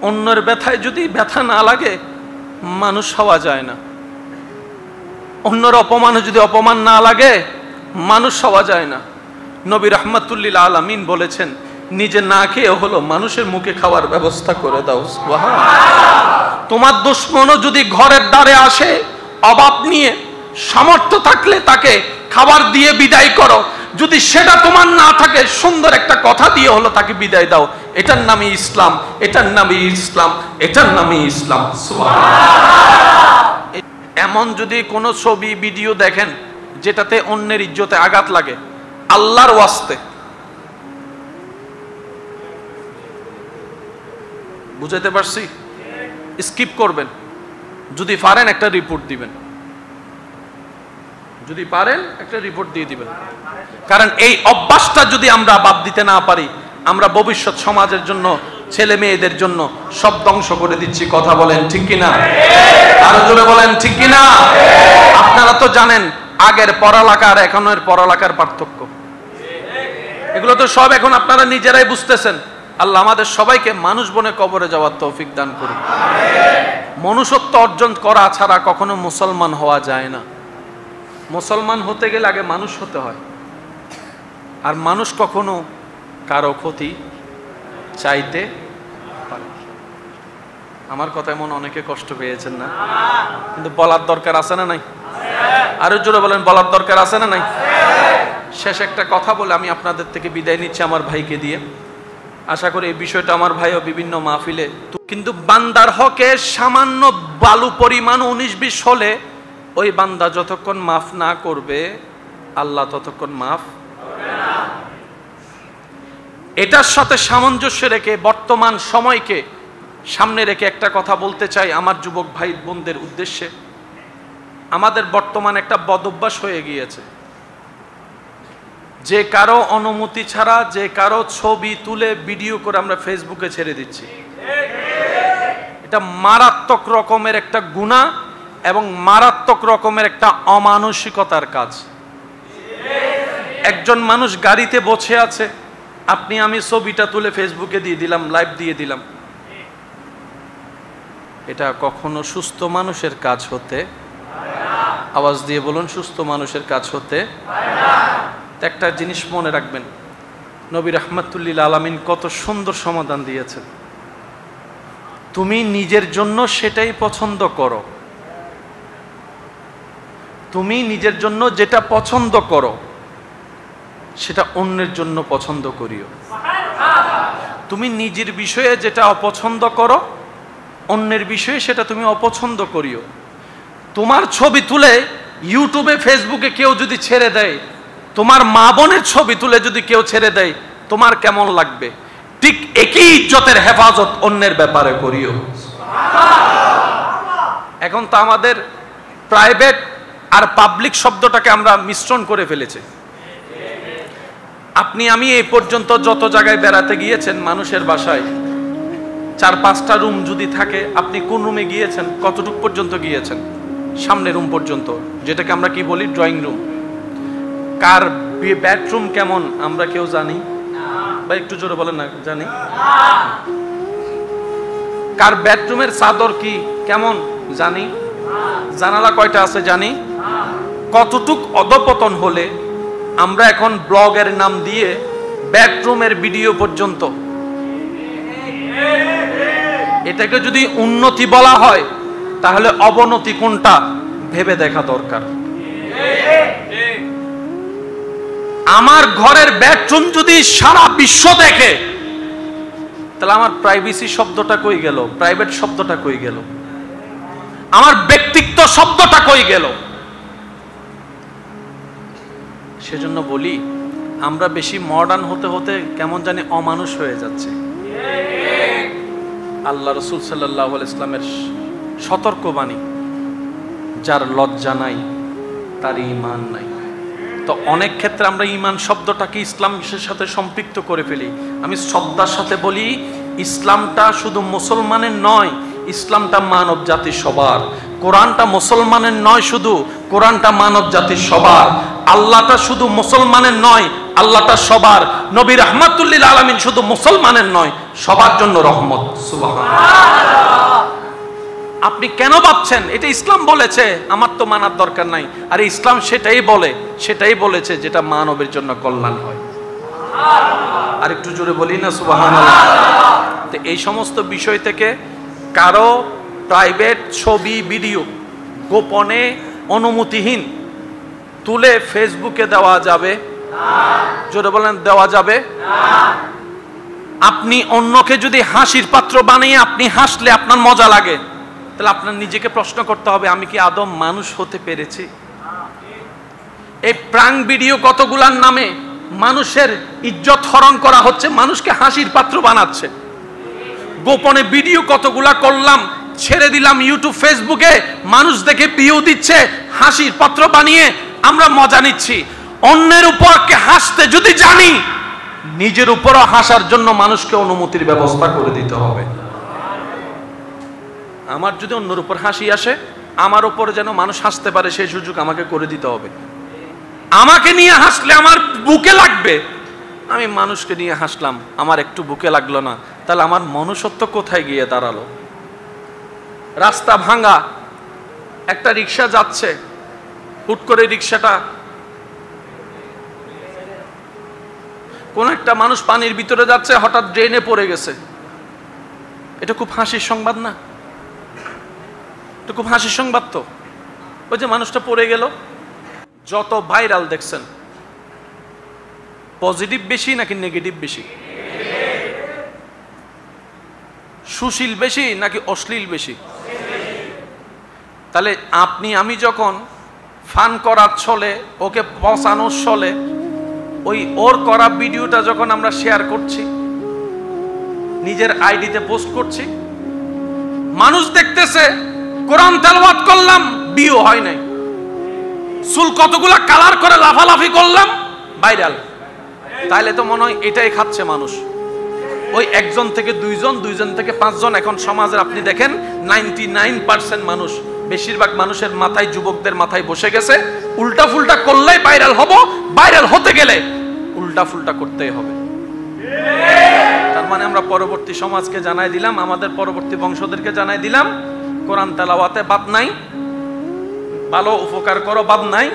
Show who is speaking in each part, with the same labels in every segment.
Speaker 1: অন্যের ব্যথায় যদি ব্যথা না লাগে মানুষ হওয়া যায় না। অন্যের অপমানে যদি অপমান না লাগে মানুষ হওয়া যায় না। নবী রাহমাতুল্লিল আলামিন বলেছেন, নিজে না খেয়ে হলো মানুষের মুখে খাওয়ার ব্যবস্থা করে দাও। তোমার দুশমনও যদি ঘরের দ্বারে আসে অভাব নিয়ে, সামর্থ্য থাকলে তাকে খাবার দিয়ে বিদায় করো। যদি সেটা তোমার না থাকে, সুন্দর একটা কথা দিয়ে হলো তাকে বিদায় দাও। এটার নামই ইসলাম, এটার নামই ইসলাম, এটার নামই ইসলাম। এমন যদি কোনো ছবি ভিডিও দেখেন যেটাতে অন্যের ইজ্জতে আঘাত লাগে, আল্লাহর ওয়াস্তে বুঝাইতে পারছি, স্কিপ করবেন। যদি পারেন একটা রিপোর্ট দিবেন, যদি পারেন একটা রিপোর্ট দিয়ে দিবেন। কারণ এই অভ্যাসটা যদি আমরা বাদ দিতে না পারি, আমরা ভবিষ্যৎ সমাজের জন্য, ছেলে মেয়েদের জন্য সব ধ্বংস করে দিচ্ছি। কথা বলেন ঠিক কিনা? আরো জোরে বলেন ঠিক কিনা? আপনারা তো জানেন আগের পড়ালেখা আর এখনের পড়ালেখার পার্থক্য। এগুলো তো সব এখন আপনারা নিজেরাই বুঝতেছেন। আল্লাহ আমাদের সবাইকে মানুষ বনে কবরে যাওয়ার তৌফিক দান করুন। মনুষ্যত্ব অর্জন করা ছাড়া কখনো মুসলমান হওয়া যায় না। মুসলমান হতে গেলে আগে মানুষ হতে হয়। আর মানুষ কখনো কারো ক্ষতি চাইতে পারে। আমার কথা এমন অনেকে কষ্ট পেয়েছেন না, কিন্তু বলার দরকার আছে না নাই? আরো জোরে বলেন, বলার দরকার আছে না নাই? শেষ একটা কথা বলে আমি আপনাদের থেকে বিদায় নিচ্ছি আমার ভাইকে দিয়ে। আশা করি এই বিষয়টা আমার ভাইও বিভিন্ন মাহফিলে, কিন্তু বান্দার হকে সামান্য বালু পরিমাণ 19-20 হলে ওই বান্দা যতক্ষণ মাফ না করবে আল্লাহ ততক্ষণ মাফ করবে না। এটার সাথে সামঞ্জস্য রেখে বর্তমান সময়কে সামনে রেখে একটা কথা বলতে চাই আমার যুবক ভাই বোনদের উদ্দেশ্যে। আমাদের বর্তমান একটা বদঅভ্যাস হয়ে গিয়েছে, যে কারো অনুমতি ছাড়া যে কারো ছবি তুলে ভিডিও করে আমরা ফেসবুকে ছেড়ে দিচ্ছি। এটা মারাত্মক রকমের একটা গুনাহ এবং মারাত্মক রকমের একটা অমানসিকতার কাজ। একজন মানুষ গাড়িতে বসে আছে, আপনি আমি ছবিটা তুলে ফেসবুকে দিয়ে দিলাম, লাইভ দিয়ে দিলাম। এটা কখনো সুস্থ মানুষের কাজ হতে, আওয়াজ দিয়ে বলুন, সুস্থ মানুষের কাজ হতে। একটা জিনিস মনে রাখবেন, নবী রাহমাতুল্লিল আলামিন কত সুন্দর সমাধান দিয়েছেন। তুমি নিজের জন্য সেটাই পছন্দ করো, তুমি নিজের জন্য যেটা পছন্দ করো সেটা অন্যের জন্য পছন্দ করিও। তুমি নিজের বিষয়ে যেটা অপছন্দ করো, অন্যের বিষয়ে সেটা তুমি অপছন্দ করিও। তোমার ছবি তুলে ইউটিউবে ফেসবুকে কেউ যদি ছেড়ে দেয়, তোমার মা বোনের ছবি তুলে যদি কেউ ছেড়ে দেয়, তোমার কেমন লাগবে? ঠিক একই ইজ্জতের হেফাজত অন্যের ব্যাপারে করিও। এখন তো আমাদের প্রাইভেট আর পাবলিক শব্দটাকে আমরা মিশ্রণ করে ফেলেছি। আপনি আমি এই পর্যন্ত যত জায়গায় বেড়াতে গিয়েছেন, মানুষের বাসায় 4-5টা রুম যদি থাকে, আপনি কোন রুমে গিয়েছেন? কতটুকু পর্যন্ত গিয়েছেন? সামনের রুম পর্যন্ত, যেটাকে আমরা কি বলি ড্রয়িং রুম। কার বেডরুম কেমন আমরা কেউ জানি? বা একটু জোরে বলেন না, জানি? কার বেডরুমের চাদর কি কেমন জানি? জানালা কয়টা আছে জানি? কতটুক অধপতন হলে আমরা এখন ব্লগের নাম দিয়ে বেডরুমের ভিডিও পর্যন্ত। এটাকে যদি উন্নতি বলা হয় তাহলে অবনতি কোনটা ভেবে দেখা দরকার। আমার ঘরের বেডরুম যদি সারা বিশ্ব দেখে, তাহলে আমার প্রাইভেসি শব্দটা কই গেল? প্রাইভেট শব্দটা কই গেল? আমার ব্যক্তিত্ব শব্দটা কই গেল? সেজন্য বলি, আমরা বেশি মডার্ন হতে হতে কেমন জানি অমানুষ হয়ে যাচ্ছে। আল্লাহ রাসূল সাল্লাল্লাহু আলাইহি ওয়াসাল্লামের সতর্কবাণী, যার লজ্জা নাই তার ঈমান নাই। তো অনেক ক্ষেত্রে আমরা ঈমান শব্দটাকে ইসলামের সাথে সম্পৃক্ত করে ফেলি। আমি শ্রদ্ধার সাথে বলি, ইসলামটা শুধু মুসলমানের নয়, ইসলামটা মানব জাতির সবার। কোরআনটা মুসলমানের নয় শুধু, কোরআনটা মানব জাতির সবার। আল্লাহটা শুধু মুসলমানের নয়, আল্লাহটা সবার, নবী রাহমাতুল লিল আলামিন শুধু মুসলমানের নয়, সবার জন্য রহমত। সুবহানাল্লাহ। আপনি কেন ভাবছেন এটা ইসলাম বলেছে আমার তো মানার দরকার নাই? আরে ইসলাম সেটাই বলেছে যেটা মানবের জন্য কল্যাণ হয়। আর একটু জোরে বলি না সুবহানাল্লাহ। তো এই সমস্ত বিষয় থেকে কারো প্রাইভেট ছবি ভিডিও গোপনে অনুমতিহীন তুলে ফেসবুকে দেওয়া যাবে না। জোরে বলেন, দেওয়া যাবে না। আপনি অন্যকে যদি হাসির পাত্র বানিয়ে আপনি হাসলে আপনার মজা লাগে, তাহলে আপনার নিজেকে প্রশ্ন করতে হবে আমি কি আদম মানুষ হতে পেরেছি? এই প্রাঙ্ক ভিডিও কতগুলার নামে মানুষের ইজ্জত হরণ করা হচ্ছে, মানুষকে হাসির পাত্র বানাচ্ছে। গোপনে ভিডিও কতগুলা করলাম, ছেড়ে দিলাম ইউটিউব ফেসবুকে, মানুষ দেখে ভিউ দিচ্ছে, হাসির পাত্র বানিয়ে আমরা মজা নিচ্ছি। অন্যের উপর হাসতে যদি জানি, নিজের উপরও হাসার জন্য মানুষকে অনুমতির ব্যবস্থা করে দিতে হবে। আমার যদি অন্যের উপর হাসি আসে, আমার উপর যেন মানুষ হাসতে পারে সেই সুযোগ আমাকে করে দিতে হবে। আমাকে নিয়ে হাসলে আমার বুকে লাগবে, আমি মানুষকে নিয়ে হাসলাম আমার একটু বুকে লাগলো না, তাহলে আমার মনুষ্যত্ব কোথায় গিয়ে দাঁড়ালো? রাস্তা ভাঙা, একটা রিক্সা যাচ্ছে, হুট করে রিক্সাটা কোন একটা মানুষ পানির ভিতরে যাচ্ছে, হঠাৎ ড্রেনে পড়ে গেছে। এটা খুব হাসির সংবাদ না? এটা খুব হাসির সংবাদ তো। ওই যে মানুষটা পড়ে গেল। যত ভাইরাল দেখছেন, পজিটিভ বেশি নাকি নেগেটিভ বেশি? সুশীল বেশি নাকি অশ্লীল বেশি? তাহলে আপনি আমি যখন ফান করার ছলে, ওকে পচানোর ছলে ওর করা ভিডিওটা যখন আমরা শেয়ার করছি, নিজের আইডিতে পোস্ট করছি, মানুষ দেখতেছে, কোরআন তেলাওয়াত করলাম ভিউ হয় নাই, চুল কতগুলা কালার করে লাফালাফি করলাম ভাইরাল, তাইলে তো মনে হয় এটাই খাচ্ছে মানুষ। ওই একজন থেকে দুইজন, দুইজন থেকে পাঁচজন, এখন সমাজের আপনি দেখেন 99% মানুষ, বেশিরভাগ মানুষের মাথায়, যুবকদের মাথায় বসে গেছে উল্টা ফুলটা করলেই ভাইরাল হব, ভাইরাল হতে গেলে উল্টা ফুলটা করতেই হবে। তার মানে আমরা পরবর্তী সমাজকে জানাই দিলাম, আমাদের পরবর্তী বংশদেরকে জানাই দিলাম, কোরআন তেলাওয়াতে বাদ নাই, ভালো উপকার করো বাদ নাই,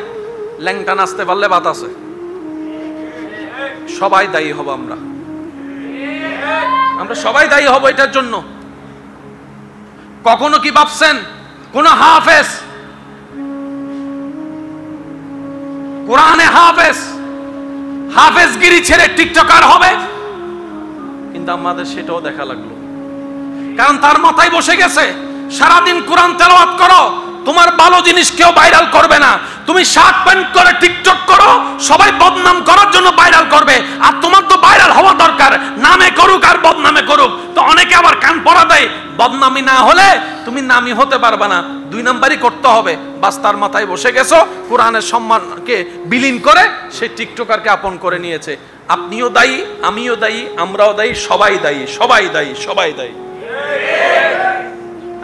Speaker 1: ল্যাংটা নাচতে পারলে বাদ আছে। সবাই দায়ী হব, আমরা সবাই দায়ী হব এটার জন্য। কখনো কি ভাবছেন কোন হাফেজ, কোরআনে হাফেজগিরি ছেড়ে টিকটকার হবে? কিন্তু আমাদের সেটাও দেখা লাগলো, কারণ তার মাথায় বসে গেছে সারাদিন কোরআন তেলাওয়াত করো, তোমার ভালো জিনিস কেউ ভাইরাল করবে না, তুমি শার্ট প্যান্ট করে টিকটক করো, সবাই বদনাম করার জন্য ভাইরাল করবে, আর তোমার তো ভাইরাল হওয়া দরকার, নামে করুক আর বদনামে করুক। তো অনেকে আবার কান পড়া দেয়, বদনামি না হলে তুমি নামি হতে পারবে না, 2 নাম্বারই করতে হবে। বাস, তার মাথায় বসে গেছো, কোরআনের সম্মানকে বিলীন করে সে টিকটকারকে আপন করে নিয়েছে। আপনিও দায়ী, আমিও দায়ী, আমরাও দায়ী, সবাই দায়ী, সবাই দায়ী, সবাই দায়ী।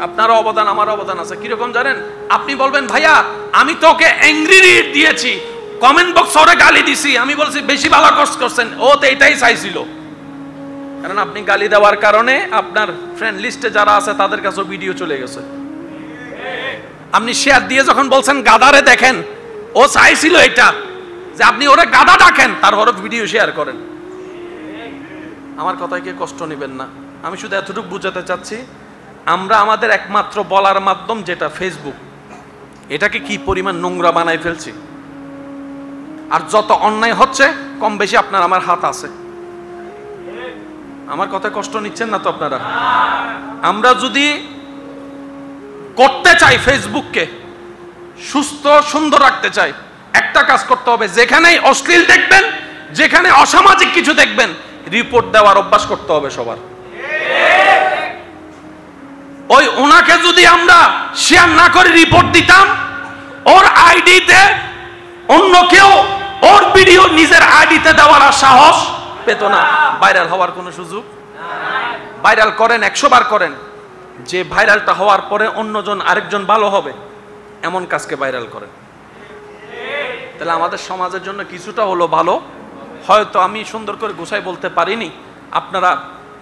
Speaker 1: আপনার অবদান, আমার অবদান আছে। কিরকম জানেন? আপনি বলবেন ভাইয়া আমি তো ওকে অ্যাংরি রিড দিয়েছি, কমেন্ট বক্স ওরে গালি দিছি, আমি বলছি বেশি ভালো কাজ করছেন, ও তো এটাই চাইছিল। কারণ আপনি গালি দেওয়ার কারণে আপনার ফ্রেন্ড লিস্টে যারা আছে তাদের কাছে ভিডিও চলে গেছে। আপনি শেয়ার দিয়ে যখন বলছেন গাদারে দেখেন, ও চাইছিল এটা যে আপনি ওরে গাদা ডাকেন, তারপরে ভিডিও শেয়ার করেন। আমার কথায় কি কষ্ট নেবেন না? আমি শুধু এতটুকু বুঝাতে চাচ্ছি, আমরা আমাদের একমাত্র বলার মাধ্যম যেটা ফেসবুক, এটাকে কি পরিমাণ নোংরা বানাই ফেলছি। আর যত অন্যায় হচ্ছে কম বেশি আপনার আমার হাত আছে। আমার কথা কষ্ট নিচ্ছেন না তো আপনারা? আমরা যদি করতে চাই ফেসবুককে সুস্থ সুন্দর রাখতে চাই, একটা কাজ করতে হবে, যেখানেই অশ্লীল দেখবেন, যেখানে অসামাজিক কিছু দেখবেন, রিপোর্ট দেওয়ার অভ্যাস করতে হবে সবার। ওই ওনাকে যদি আমরা শেয়ার না করে রিপোর্ট দিতাম, ওর আইডিতে অন্য কেউ ওর ভিডিও নিজের আইডিতে দেওয়ার সাহস পেত না, ভাইরাল হওয়ার কোনো সুযোগ। ভাইরাল করেন, 100 বার করেন, যে ভাইরালটা হওয়ার পরে অন্যজন আরেকজন ভালো হবে এমন কাজকে ভাইরাল করেন। তাহলে আমাদের সমাজের জন্য কিছুটা হলো ভালো হয়তো আমি সুন্দর করে গোছাই বলতে পারিনি, আপনারা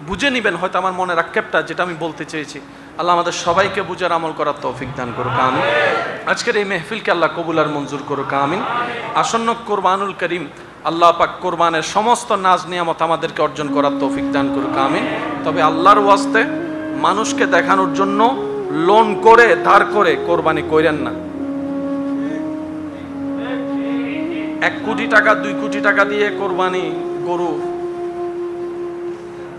Speaker 1: বুঝে নেবেন হয়তো আমার মনের আক্ষেপটা যেটা আমি বলতে চেয়েছি। আল্লাহ আমাদের সবাইকে বুঝার আমল করার তৌফিক দান করুক, আমিন। আজকের এই মেহফিলকে আল্লাহ কবুল আর মঞ্জুর করুক, আমিন। আসন্ন কোরবানুল করিম আল্লাহ পাক কোরবানের সমস্ত নাজ নিয়ামত আমাদেরকে অর্জন করার তৌফিক দান করুক, আমিন। তবে আল্লাহর ওয়াস্তে মানুষকে দেখানোর জন্য লোন করে ধার করে কোরবানি কইরেন না। 1 কোটি টাকা 2 কোটি টাকা দিয়ে কোরবানি গরু,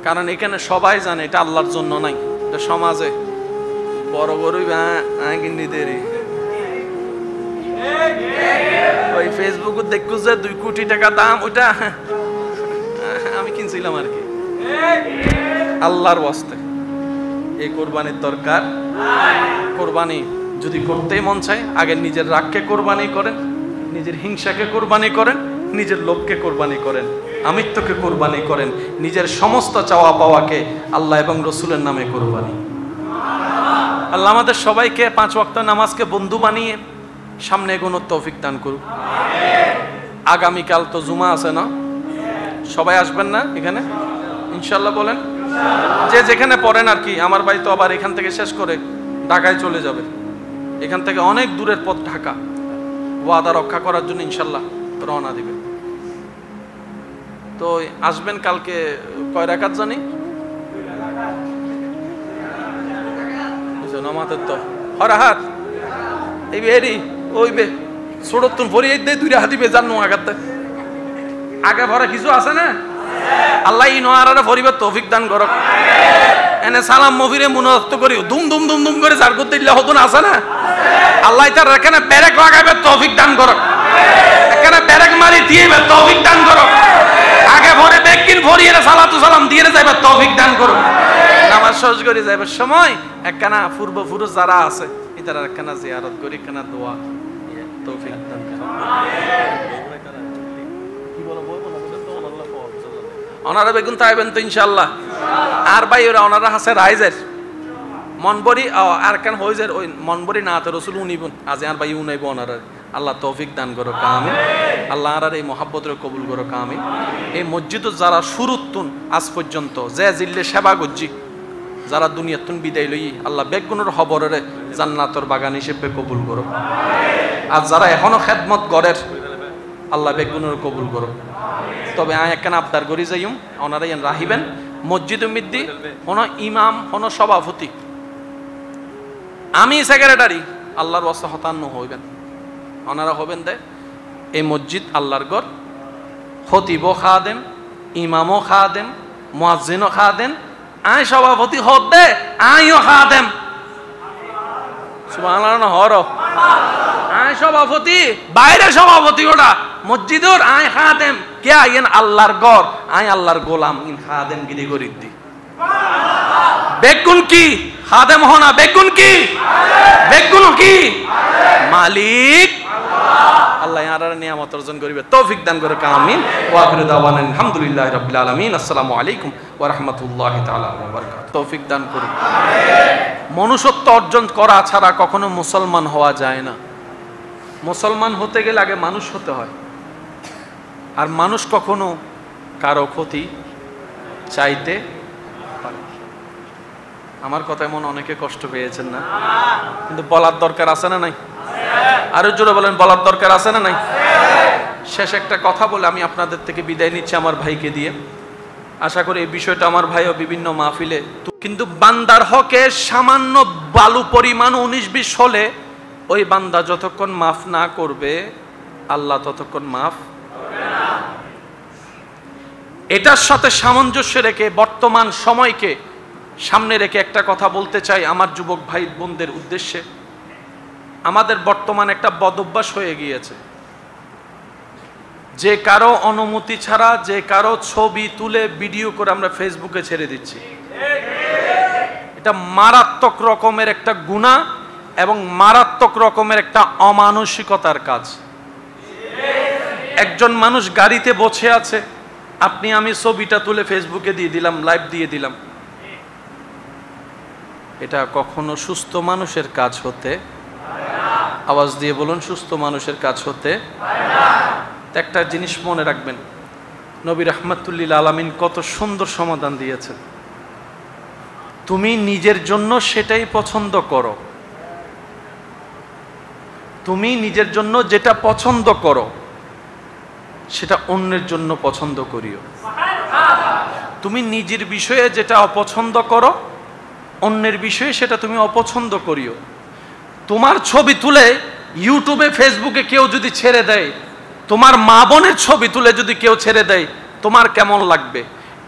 Speaker 1: কারণ এখানে সবাই জানে এটা আল্লাহর জন্য নাই, এটা সমাজে বড় গরুই দেরি। ওই ফেসবুকে দেখো যে 2 কোটি টাকা দাম, ওইটা আমি কিনছিলাম আর কি। আল্লাহর ওয়াস্তে এই কোরবানির দরকার। কোরবানি যদি করতেই মন চায়, আগে নিজের রাগকে কোরবানি করেন, নিজের হিংসাকে কোরবানি করেন, নিজের লোভকে কোরবানি করেন, আমিত্বকে কোরবানি করেন, নিজের সমস্ত চাওয়া পাওয়াকে আল্লাহ এবং রসুলের নামে কোরবানি। আল্লাহ আমাদের সবাইকে 5 ওয়াক্ত নামাজকে বন্ধু বানিয়ে সামনে এগোনোর তৌফিক দান করুক। আগামীকাল তো জুমা আছে না? সবাই আসবেন না এখানে ইনশাল্লাহ? বলেন যে যেখানে পড়েন আর কি। আমার ভাই তো আবার এখান থেকে শেষ করে ঢাকায় চলে যাবে, এখান থেকে অনেক দূরের পথ ঢাকা। ওয়াদা রক্ষা করার জন্য ইনশাল্লাহ রওনা দিবে। তো আসবেন কালকে। কয় রাকাত জানি? নামাজের তো হরাহাত এই বেরি ওই বে ছোটতুন ভরিয়ে দেয় 2 হাতি বে জানো আগাতে আগে ভরা কিছু আছে না? আল্লাহ ই নোয়ারারে ভরিবার তৌফিক দান করুক। এনে সালাম মফিরে মুনাফত করি দুম দুম দুম দুম করে জার করতে দিলে হতো না, আছে না? আল্লাহ তার এখানে ব্যারেক লাগাবে তৌফিক দান করুক, এখানে ব্যারেক মারি দিয়ে তৌফিক দান করুক। আগে ভরে বেকিন ভরিয়ে সালাতু সালাম দিয়ে যাইবে তৌফিক দান করুক। নামাজ শেষ করে যাইবার সময় একখানা পূর্বপুরুষ যারা আছে এটার একখানা জিয়ারত করি, একখানা দোয়া তৌফিক দান করুক। ওনারা বেগুন তাইবেন তো ইনশাআল্লাহ। আর ভাই ওরা ওনারা হাসে রাইজের মনবরি আর কেন হইজের ওই মনবরি না তো রসুল উনিবুন আজ আর ভাই উনাইব ওনারা। আল্লাহ তৌফিক দান করো, আমিন। আল্লাহ আর এই মহাব্বতের কবুল করো, আমিন। এই মসজিদ যারা শুরুতুন আজ পর্যন্ত যে জিল্লে সেবা গজ্জি, যারা দুনিয়াতুন বিদায় লই আল্লাহ বেগুনের খবরের জান্নাতর বাগান হিসেবে কবুল করো। আর যারা এখনো খেদমত গড়ের আল্লাহ বেগুনের কবুল করো। তবে আয় একখান আবদার করি যাইম, ওনারা ইয়ান রাহিবেন মসজিদ মিদ্দি হন ইমাম হন সভাপতি, আমি সেক্রেটারি, আল্লাহর ওয়াস্তে হতান্ন হইবেন। ওনারা হবেন দে এই মসজিদ আল্লাহর ঘর, খতিবও খাদেম, ইমামও খাদেম, মুয়াজ্জিনও খাদেম, আয় সভাপতি হত দে আইও খাদেম। সুবহানাল্লাহ হর আয় সভাপতি, বাইরে সভাপতি ওটা মসজিদর আয় খাদেম কে আইন আল্লাহর ঘর, আয় আল্লাহর গোলাম ইন খাদেম গিরি করি দি। বেগুন কি খাদেম হনা, বেগুন কি বেগুন কি মালিক আল্লাহ ইয়ার নিয়ামত অর্জন করিবে তৌফিক দান করে, আমিন। ওয়া আখিরু দাওয়ানা আলহামদুলিল্লাহি রাব্বিল আলামিন। আসসালামু আলাইকুম ওয়া রাহমাতুল্লাহি তাআলা ওয়া বারাকাতুহু। তৌফিক দান করুন। মনুষ্যত্ব অর্জন করা ছাড়া কখনো মুসলমান হওয়া যায় না। মুসলমান হতে গেলে আগে মানুষ হতে হয়, আর মানুষ কখনো কারো ক্ষতি চাইতে পারে। আমার কথায় মনে অনেকে কষ্ট পেয়েছেন না, কিন্তু বলার দরকার আছে না নাই? আরো জোরে বলেন, বলার দরকার আছে না নাই? শেষ একটা কথা বলে আমি আপনাদের থেকে বিদায় নিচ্ছি আমার ভাইকে দিয়ে। আশা করি এই বিষয়টা আমার ভাইও বিভিন্ন মাহফিলে, কিন্তু বান্দার হকে সামান্য বালু পরিমাণ 19-20 হলে ওই বান্দা যতক্ষণ মাফ না করবে আল্লাহ ততক্ষণ মাফ করবে না। এটার সাথে সামঞ্জস্য রেখে বর্তমান সময়কে সামনে রেখে একটা কথা বলতে চাই আমার যুবক ভাই বোনদের উদ্দেশ্যে। আমাদের বর্তমান একটা বদঅভ্যাস হয়ে গিয়েছে, যে কারো অনুমতি ছাড়া যে কারো ছবি তুলে ভিডিও করে আমরা ফেসবুকে ছেড়ে দিচ্ছি। এটা মারাত্মক রকমের একটা গুনাহ এবং মারাত্মক রকমের একটা অমানসিকতার কাজ। একজন মানুষ গাড়িতে বসে আছে, আপনি আমি ছবিটা তুলে ফেসবুকে দিয়ে দিলাম, লাইভ দিয়ে দিলাম। এটা কখনো সুস্থ মানুষের কাজ হতে, আওয়াজ দিয়ে বলুন, সুস্থ মানুষের কাজ হতে। একটা জিনিস মনে রাখবেন, নবী রাহমাতুল্লিল আলামিন কত সুন্দর সমাধান দিয়েছেন। তুমি নিজের জন্য সেটাই পছন্দ করো, তুমি নিজের জন্য যেটা পছন্দ করো সেটা অন্যের জন্য পছন্দ করিও। তুমি নিজের বিষয়ে যেটা অপছন্দ করো অন্যের বিষয়ে সেটা তুমি অপছন্দ করিও। তোমার ছবি তুলে ইউটিউবে ফেসবুকে কেউ যদি ছেড়ে দেয়, তোমার মা বোনের ছবি তুলে যদি কেউ ছেড়ে দেয়, তোমার কেমন লাগবে?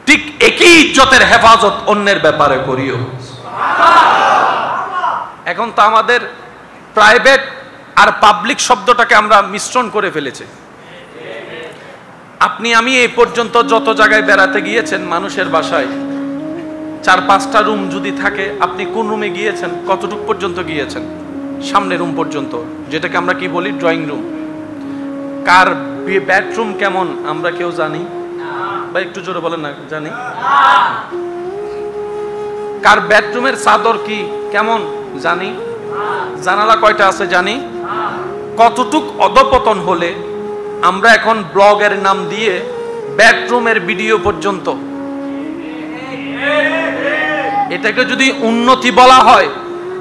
Speaker 1: ঠিক একই ইজ্জতের হেফাজত অন্যের ব্যাপারে করিও। এখন তো আমাদের প্রাইভেট আর পাবলিক শব্দটাকে আমরা মিশ্রণ করে ফেলেছি। আপনি আমি এই পর্যন্ত যত জায়গায় বেড়াতে গিয়েছেন মানুষের বাসায়, 4-5টা রুম যদি থাকে, আপনি কোন রুমে গিয়েছেন? কতটুকু পর্যন্ত গিয়েছেন? সামনের রুম পর্যন্ত, যেটাকে আমরা কি বলি ড্রয়িং রুম। কার বেডরুম কেমন আমরা কেউ জানি? বা একটু জোরে বলেন না, জানি? কার বেডরুমের চাদর কি কেমন জানি? জানালা কয়টা আছে জানি? কতটুক অধপতন হলে আমরা এখন ব্লগের নাম দিয়ে বেডরুমের ভিডিও পর্যন্ত, এটাকে যদি উন্নতি বলা হয়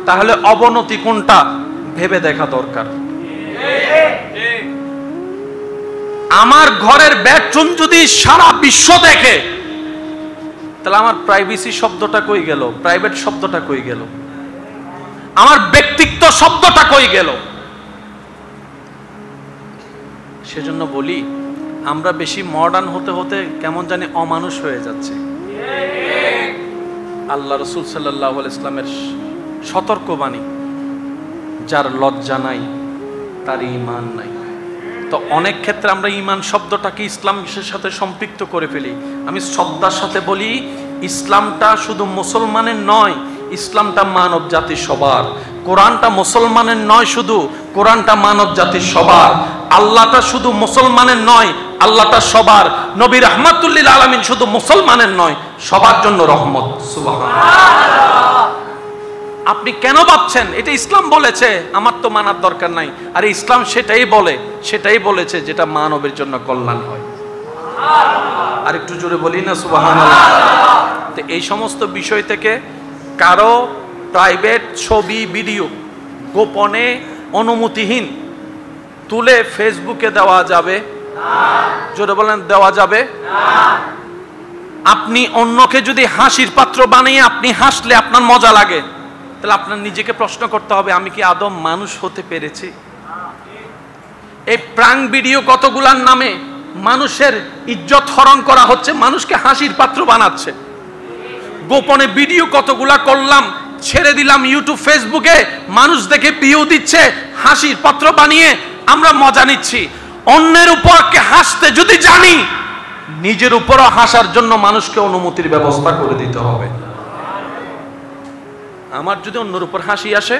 Speaker 1: তাহলে অবনতি কোনটা ভেবে দেখা দরকার। আমার ঘরের বেডরুম যদি সারা বিশ্ব দেখে তাহলে আমার প্রাইভেসি শব্দটা কই গেল? প্রাইভেট শব্দটা কই গেল? আমার ব্যক্তিত্ব শব্দটা কই গেল? সেজন্য বলি, আমরা বেশি মডার্ন হতে হতে কেমন জানি অমানুষ হয়ে যাচ্ছে। আল্লাহ রাসূল সাল্লাল্লাহু আলাইহি ইসলামের সতর্কবাণী, যার লজ্জা নাই তার ঈমান নাই। তো অনেক ক্ষেত্রে আমরা ঈমান শব্দটাকে ইসলামের সাথে সম্পৃক্ত করে ফেলি। আমি শ্রদ্ধার সাথে বলি, ইসলামটা শুধু মুসলমানের নয়, ইসলামটা মানব জাতির সবার। কোরআনটা মুসলমানের নয় শুধু, কোরআনটা মানব জাতির সবার। আল্লাহটা শুধু মুসলমানের নয়, আল্লাহটা সবার। নবী রাহমাতুল্লিল আলামিন শুধু মুসলমানের নয়, সবার জন্য রহমত। সুবহানাল্লাহ। আপনি কেন ভাবছেন এটা ইসলাম বলেছে আমার তো মানার দরকার নাই? আর ইসলাম সেটাই বলেছে যেটা মানবের জন্য কল্যাণ হয়। আর একটু জোরে বলি না সুবহানাল্লাহ। তো এই সমস্ত বিষয় থেকে কারো প্রাইভেট ছবি ভিডিও গোপনে অনুমতিহীন তুলে ফেসবুকে দেওয়া যাবে না। জোরে বলেন, দেওয়া যাবে না। আপনি অন্যকে যদি হাসির পাত্র বানিয়ে আপনি হাসলে আপনার মজা লাগে, তাহলে আপনার নিজেকে প্রশ্ন করতে হবে, আমি কি আদম মানুষ হতে পেরেছি? এই প্রাঙ্ক ভিডিও কতগুলার নামে মানুষের ইজ্জত হরণ করা হচ্ছে, মানুষকে হাসির পাত্র বানাচ্ছে। গোপনে ভিডিও কতগুলা করলাম, ছেড়ে দিলাম ইউটিউব ফেসবুকে, মানুষ দেখে ভিউ দিচ্ছে, হাসির পাত্র বানিয়ে আমরা মজা নিচ্ছি। অন্যের উপরকে হাসতে যদি জানি, নিজের উপরও হাসার জন্য মানুষকে অনুমতির ব্যবস্থা করে দিতে হবে। আমার যদি অন্যের উপর হাসি আসে,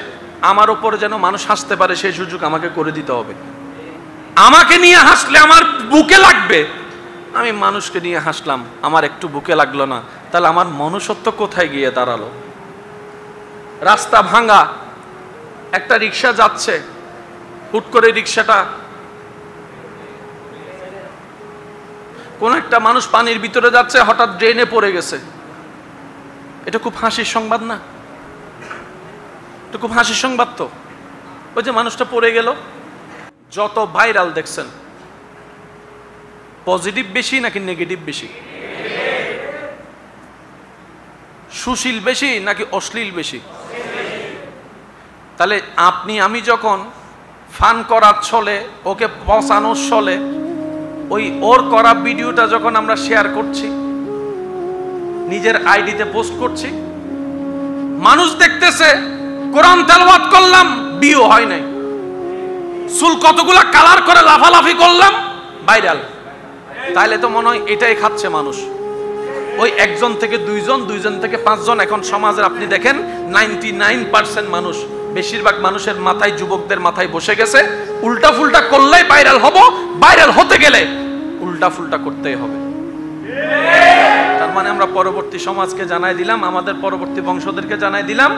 Speaker 1: আমার উপর যেন মানুষ হাসতে পারে সেই সুযোগ আমাকে করে দিতে হবে। আমাকে নিয়ে হাসলে আমার বুকে লাগবে, আমি মানুষকে নিয়ে হাসলাম, আমার একটু বুকে লাগলো না, তাহলে আমার মনুষ্যত্ব কোথায় গিয়ে দাঁড়ালো? রাস্তা ভাঙা, একটা রিক্সা যাচ্ছে, হুট করে রিক্সাটা, কোন একটা মানুষ পানির ভিতরে যাচ্ছে, হঠাৎ ড্রেনে পড়ে গেছে। এটা খুব হাসির সংবাদ না? এটা খুব হাসির সংবাদ তো। ওই যে মানুষটা পড়ে গেল। যত ভাইরাল দেখছেন, পজিটিভ বেশি নাকি নেগেটিভ বেশি? সুশীল বেশি নাকি অশ্লীল বেশি? তাহলে আপনি আমি যখন ফান করার ছলে, ওকে পচানোর ছলে, ওই ওর করা ভিডিওটা যখন আমরা শেয়ার করছি, নিজের আইডিতে পোস্ট করছি, মানুষ দেখতেছে, কোরআন তেলাওয়াত করলাম, ভিউ হয় নাই, চুল কতগুলা কালার করে লাফালাফি করলাম, ভাইরাল। তাইলে তো মনে হয় এটাই খাচ্ছে মানুষ। ওই একজন থেকে দুইজন, দুইজন থেকে পাঁচজন। এখন সমাজের আপনি দেখেন 99% মানুষ, বেশিরভাগ মানুষের মাথায়, যুবকদের মাথায় বসে গেছে, উল্টা ফুলটা করলেই ভাইরাল হব, ভাইরাল হতে গেলে উল্টা ফুলটা করতেই হবে। তার মানে আমরা পরবর্তী সমাজকে জানাই দিলাম, আমাদের পরবর্তী বংশদেরকে জানাই দিলাম,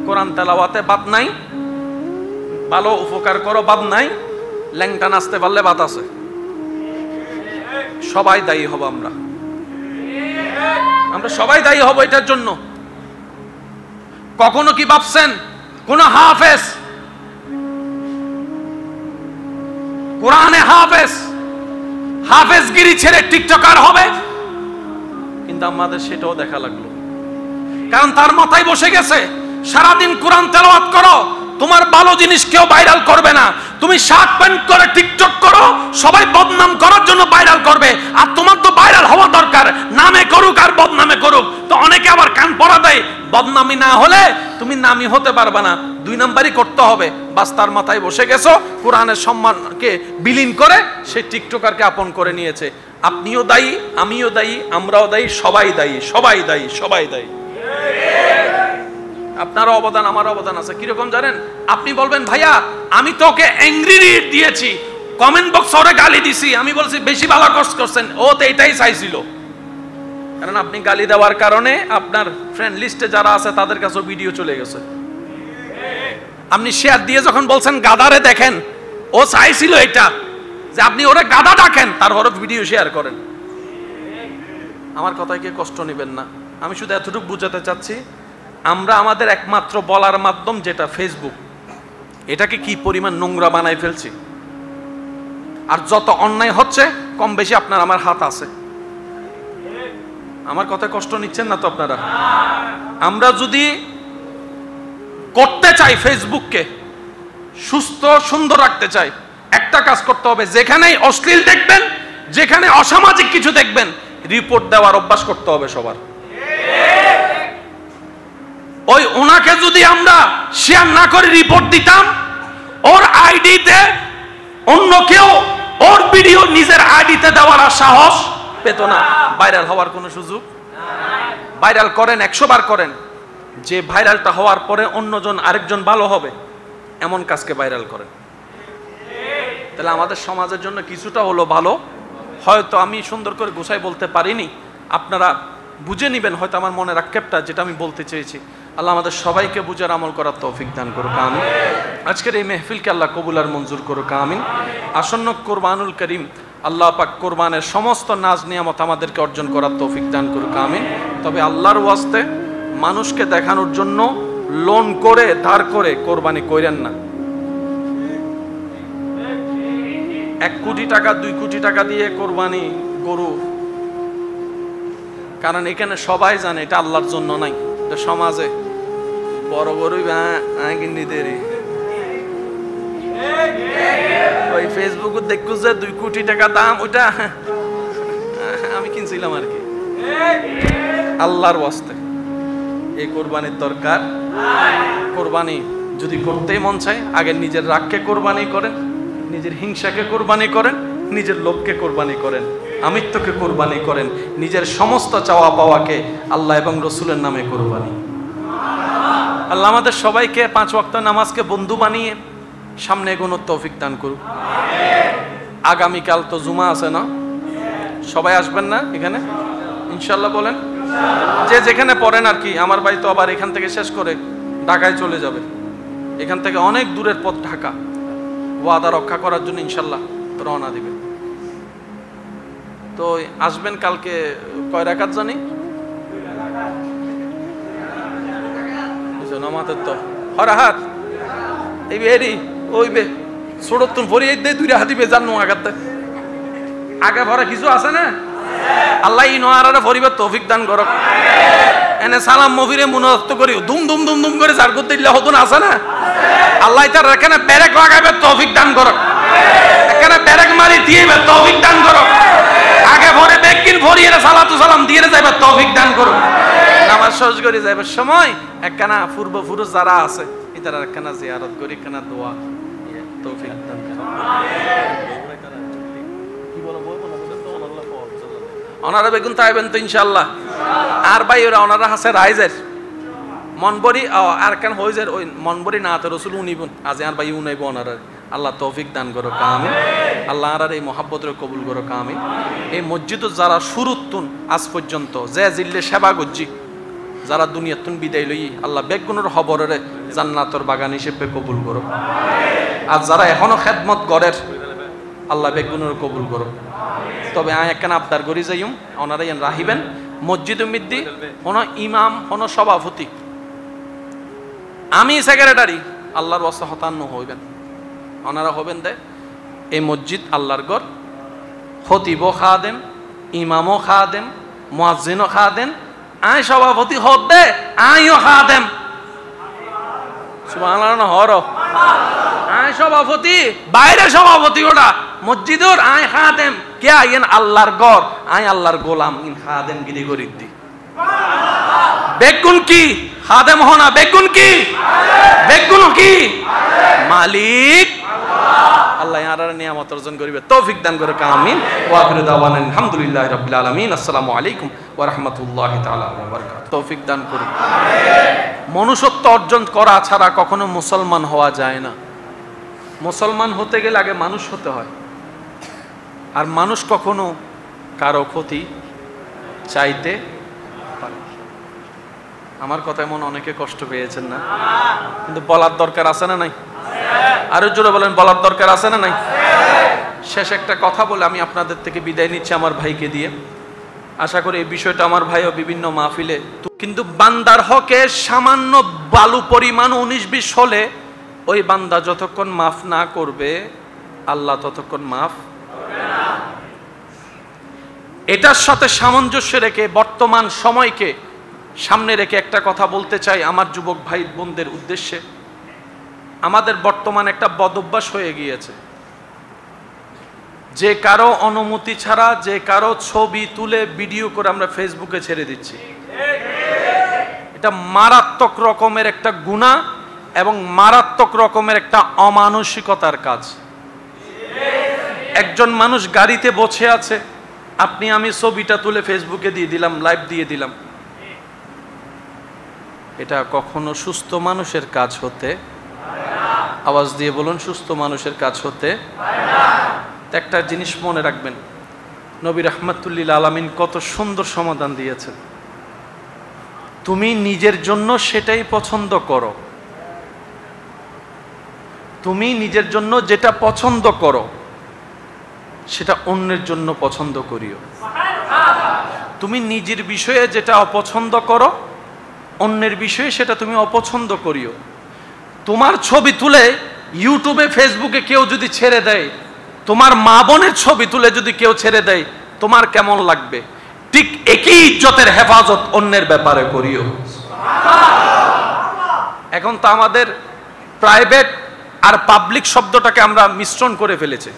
Speaker 1: কোরআন তেলাওয়াতে বাদ নাই, ভালো উপকার করো বাদ নাই, ল্যাংটা নাচতে পারলে বাদ আছে। সবাই দায়ী হব, আমরা সবাই দায়ী হব এটার জন্য। কখনো কি ভাবছেন কোন হাফেজ, কোরআনে হাফেজগিরি ছেড়ে টিকটকার হবে? কিন্তু আমাদের সেটাও দেখা লাগলো, কারণ তার মাথায় বসে গেছে সারাদিন কোরআন তেলাওয়াত করো, তোমার ভালো জিনিস কেউ ভাইরাল করবে না। তুমি শার্ট প্যান্ট করে টিকটক করো, সবাই বদনাম করার জন্য ভাইরাল করবে, আর তোমার তো ভাইরাল হওয়া দরকার, নামে করুক আর বদনামে করুক। তো অনেকে আবার কান পড়া দেয়, বদনামি না হলে তুমি নামি হতে পারবে না, 2 নাম্বারই করতে হবে। বাস তার মাথায় বসে গেছো, কোরআনের সম্মানকে বিলীন করে সে টিকটকারকে আপন করে নিয়েছে। আপনিও দায়ী, আমিও দায়ী, আমরাও দায়ী, সবাই দায়ী, সবাই দায়ী, সবাই দায়ী। আপনার অবদান, আমার অবদান আছে। কিরকম জানেন? আপনি বলবেন ভাইয়া আমি তো ওকে অ্যাংরি রিড দিয়েছি, কমেন্ট বক্স ওরে গালি দিছি, আমি বলছি বেশি ভালো কাজ করছেন, ও তো এটাই চাইছিল। কারণ আপনি গালি দেওয়ার কারণে আপনার ফ্রেন্ড লিস্টে যারা আছে তাদের কাছে ভিডিও চলে গেছে। আপনি শেয়ার দিয়ে যখন বলছেন গাদারে দেখেন, ও চাইছিল এটা যে আপনি ওরে গাদা ডাকেন, তারপরে ভিডিও শেয়ার করেন। আমার কথায় কি কষ্ট নেবেন না, আমি শুধু এতটুকু বুঝাতে চাচ্ছি, আমরা আমাদের একমাত্র বলার মাধ্যম যেটা ফেসবুক, এটাকে কি পরিমাণ নোংরা বানাই ফেলছি। আর যত অন্যায় হচ্ছে কম বেশি আপনার আমার হাত আছে। আমার কথায় কষ্ট নিচ্ছেন না তো আপনারা? আমরা যদি করতে চাই ফেসবুককে সুস্থ সুন্দর রাখতে চাই, একটা কাজ করতে হবে, যেখানেই অশ্লীল দেখবেন, যেখানে অসামাজিক কিছু দেখবেন, রিপোর্ট দেওয়ার অভ্যাস করতে হবে সবার। ওই ওনাকে যদি আমরা শেয়ার না করে রিপোর্ট দিতাম, ওর আইডিতে অন্য কেউ ওর ভিডিও নিজের আইডিতে দেওয়ার সাহস পেত না, ভাইরাল হওয়ার কোনো সুযোগ। ভাইরাল করেন, 100 বার করেন, যে ভাইরালটা হওয়ার পরে অন্যজন আরেকজন ভালো হবে এমন কাজকে ভাইরাল করেন। তাহলে আমাদের সমাজের জন্য কিছুটা হলো ভালো। হয়তো আমি সুন্দর করে গোছাই বলতে পারিনি, আপনারা বুঝে নেবেন হয়তো আমার মনের আক্ষেপটা, যেটা আমি বলতে চেয়েছি। আল্লাহ আমাদের সবাইকে বুঝার আমল করার তৌফিক দান করুক, আমিন। আজকের এই মেহফিলকে আল্লাহ কবুল আর মঞ্জুর করুক, আমিন। আসন্ন কোরবানুল করিম আল্লাহ পাক কোরবানের সমস্ত নাজ নিয়ামত আমাদেরকে অর্জন করার তৌফিক দান করুক, আমিন। তবে আল্লাহর ওয়াস্তে মানুষকে দেখানোর জন্য লোন করে ধার করে কোরবানি করেন না। 1 কোটি টাকা 2 কোটি টাকা দিয়ে কোরবানি গরু, কারণ এখানে সবাই জানে এটা আল্লাহর জন্য নাই, এটা সমাজে বড় গরুই দেরি। ওই ফেসবুকে দেখো যে 2 কোটি টাকা দাম, ওইটা আমি কিনছিলাম আর কি। আল্লাহর ওয়াস্তে এই কোরবানির দরকার। কোরবানি যদি করতেই মন চায়, আগে নিজের রাগকে কোরবানি করেন, নিজের হিংসাকে কোরবানি করেন, নিজের লোভকে কোরবানি করেন, আমিত্বকে কোরবানি করেন, নিজের সমস্ত চাওয়া পাওয়াকে আল্লাহ এবং রসুলের নামে কোরবানি। আল্লাহ আমাদের সবাইকে 5 ওয়াক্ত নামাজকে বন্ধু বানিয়ে সামনে এগোনোর তৌফিক দান করুক। আগামীকাল তো জুমা আছে না? সবাই আসবেন না এখানে ইনশাল্লাহ? বলেন যে যেখানে পড়েন আর কি। আমার ভাই তো আবার এখান থেকে শেষ করে ঢাকায় চলে যাবে, এখান থেকে অনেক দূরের পথ ঢাকা, ওয়াদা রক্ষা করার জন্য ইনশাল্লাহ রওনা দিবে। তো আসবেন কালকে। কয় রাকাত জানি? নামাজের তো হরাহাত এই বেরি ওই বে ছোটতুন ভরিয়ে দে 2 হাতিবে জানো আগাতে আগে ভরা কিছু আছে না? আল্লাহ ই নোয়ারারে ভরিবার তৌফিক দান করুক। এনে সালাম মফিরে মুনাফত করি দুম দুম দুম দুম করে জার করতে দিলে হতো না, আছে না? আল্লাহ তার এখানে ব্যারেক লাগাবে তৌফিক দান করুক, এখানে ব্যারেক মারি দিয়ে তৌফিক দান করুক, আগে ভরে বেকিন ভরিয়ে সালাতু সালাম দিয়ে যাইবে তৌফিক দান করুক। নামাজ সহজ করে যাইবার সময় একখানা পূর্বপুরুষ যারা আছে এটার একখানা জিয়ারত করি, একখানা দোয়া তৌফিক দান করুক। ওনারা বেগুন তাইবেন তো ইনশাল্লাহ। আর ভাই ওরা ওনারা হাসে রাইজের মনবরি আর কেন হইজের ওই মনবরি না তো রসুল উনিবুন আজ আর ভাই উনাইব ওনারা। আল্লাহ তৌফিক দান করো কামিন। আল্লাহ আর এই মহাব্বতের কবুল করো কামিন। এই মসজিদ যারা শুরুতুন আজ পর্যন্ত যে জিল্লে সেবা গজ্জি যারা দুনিয়াতুন বিদায় লই আল্লাহ বেগুনের খবরের জান্নাতের বাগান হিসেবে কবুল করো। আর যারা এখনো খেদমত করের আল্লাহ বেগুনের কবুল করো। তবে আয় একখান আবদার করি যাইম ওনারা রাহিবেন মসজিদ মিদ্দি হন ইমাম হন সভাপতি, আমি সেক্রেটারি, আল্লাহর ওয়াস্তে হতান্ন হইবেন, ওনারা হবেন দে এই মসজিদ আল্লাহর ঘর, খতিবও খাদেম, ইমামও খাদেম, মুয়াজ্জিনও খাদেম, আয় সভাপতি হদ দে, আইও খাদেম, সুবহানাল্লাহ না হর, আয় সভাপতি, বাইরে সভাপতি ওটা মসজিদর, আয় খাদেম, কে আইন আল্লাহর ঘর, আয় আল্লাহর গোলাম, ইন খাদেম গিরি করি দি বেগুন কি খাদেম হনা, বেগুন কি বেগুন কি মালিক আল্লাহ ইয়ার নিয়ামত অর্জন করিবে, তৌফিক দান করে আমিন। ওয়া আখিরু দাওয়ানা আলহামদুলিল্লাহি রাব্বিল আলামিন। আসসালামু আলাইকুম ওয়া রাহমাতুল্লাহি তাআলা ওয়া বারাকাতুহু। তৌফিক দান করুন। মনুষ্যত্ব অর্জন করা ছাড়া কখনো মুসলমান হওয়া যায় না। মুসলমান হতে গেলে আগে মানুষ হতে হয়, আর মানুষ কখনো কারো ক্ষতি চাইতে পারে। আমার কথায় মনে অনেকে কষ্ট পেয়েছেন না, কিন্তু বলার দরকার আছে না নাই? আরো জোরে বলেন, বলার দরকার আছে না নাই? শেষ একটা কথা বলে আমি আপনাদের থেকে বিদায় নিচ্ছি আমার ভাইকে দিয়ে। আশা করি এই বিষয়টা আমার ভাইও বিভিন্ন মাহফিলে, কিন্তু বান্দার হকে সামান্য বালু পরিমাণ 19-20 হলে ওই বান্দা যতক্ষণ মাফ না করবে আল্লাহ ততক্ষণ মাফ করবে না। এটার সাথে সামঞ্জস্য রেখে বর্তমান সময়কে সামনে রেখে একটা কথা বলতে চাই আমার যুবক ভাই বোনদের উদ্দেশ্যে। আমাদের বর্তমান একটা বদভ্যাস হয়ে গিয়েছে, যে কারো অনুমতি ছাড়া যে কারো ছবি তুলে ভিডিও করে আমরা ফেসবুকে ছেড়ে দিচ্ছি। এটা মারাত্মক রকমের একটা গুনাহ এবং মারাত্মক রকমের একটা অমানসিকতার কাজ। একজন মানুষ গাড়িতে বসে আছে, আপনি আমি ছবিটা তুলে ফেসবুকে দিয়ে দিলাম, লাইভ দিয়ে দিলাম। এটা কখনো সুস্থ মানুষের কাজ হতে, আওয়াজ দিয়ে বলুন, সুস্থ মানুষের কাজ হতে। একটা জিনিস মনে রাখবেন, নবী রাহমাতুল্লিল আলামিন কত সুন্দর সমাধান দিয়েছেন। তুমি নিজের জন্য সেটাই পছন্দ করো, তুমি নিজের জন্য যেটা পছন্দ করো সেটা অন্যের জন্য পছন্দ করিও। তুমি নিজের বিষয়ে যেটা অপছন্দ করো অন্যের বিষয়ে সেটা তুমি অপছন্দ করিও। তোমার ছবি তুলে ইউটিউবে ফেসবুকে কেউ যদি ছেড়ে দেয়, তোমার মা বোনের ছবি তুলে যদি কেউ ছেড়ে দেয়, তোমার কেমন লাগবে? ঠিক একই ইজ্জতের হেফাজত অন্যের ব্যাপারে করিও। এখন তো আমাদের প্রাইভেট আর পাবলিক শব্দটাকে আমরা মিশ্রণ করে ফেলেছি।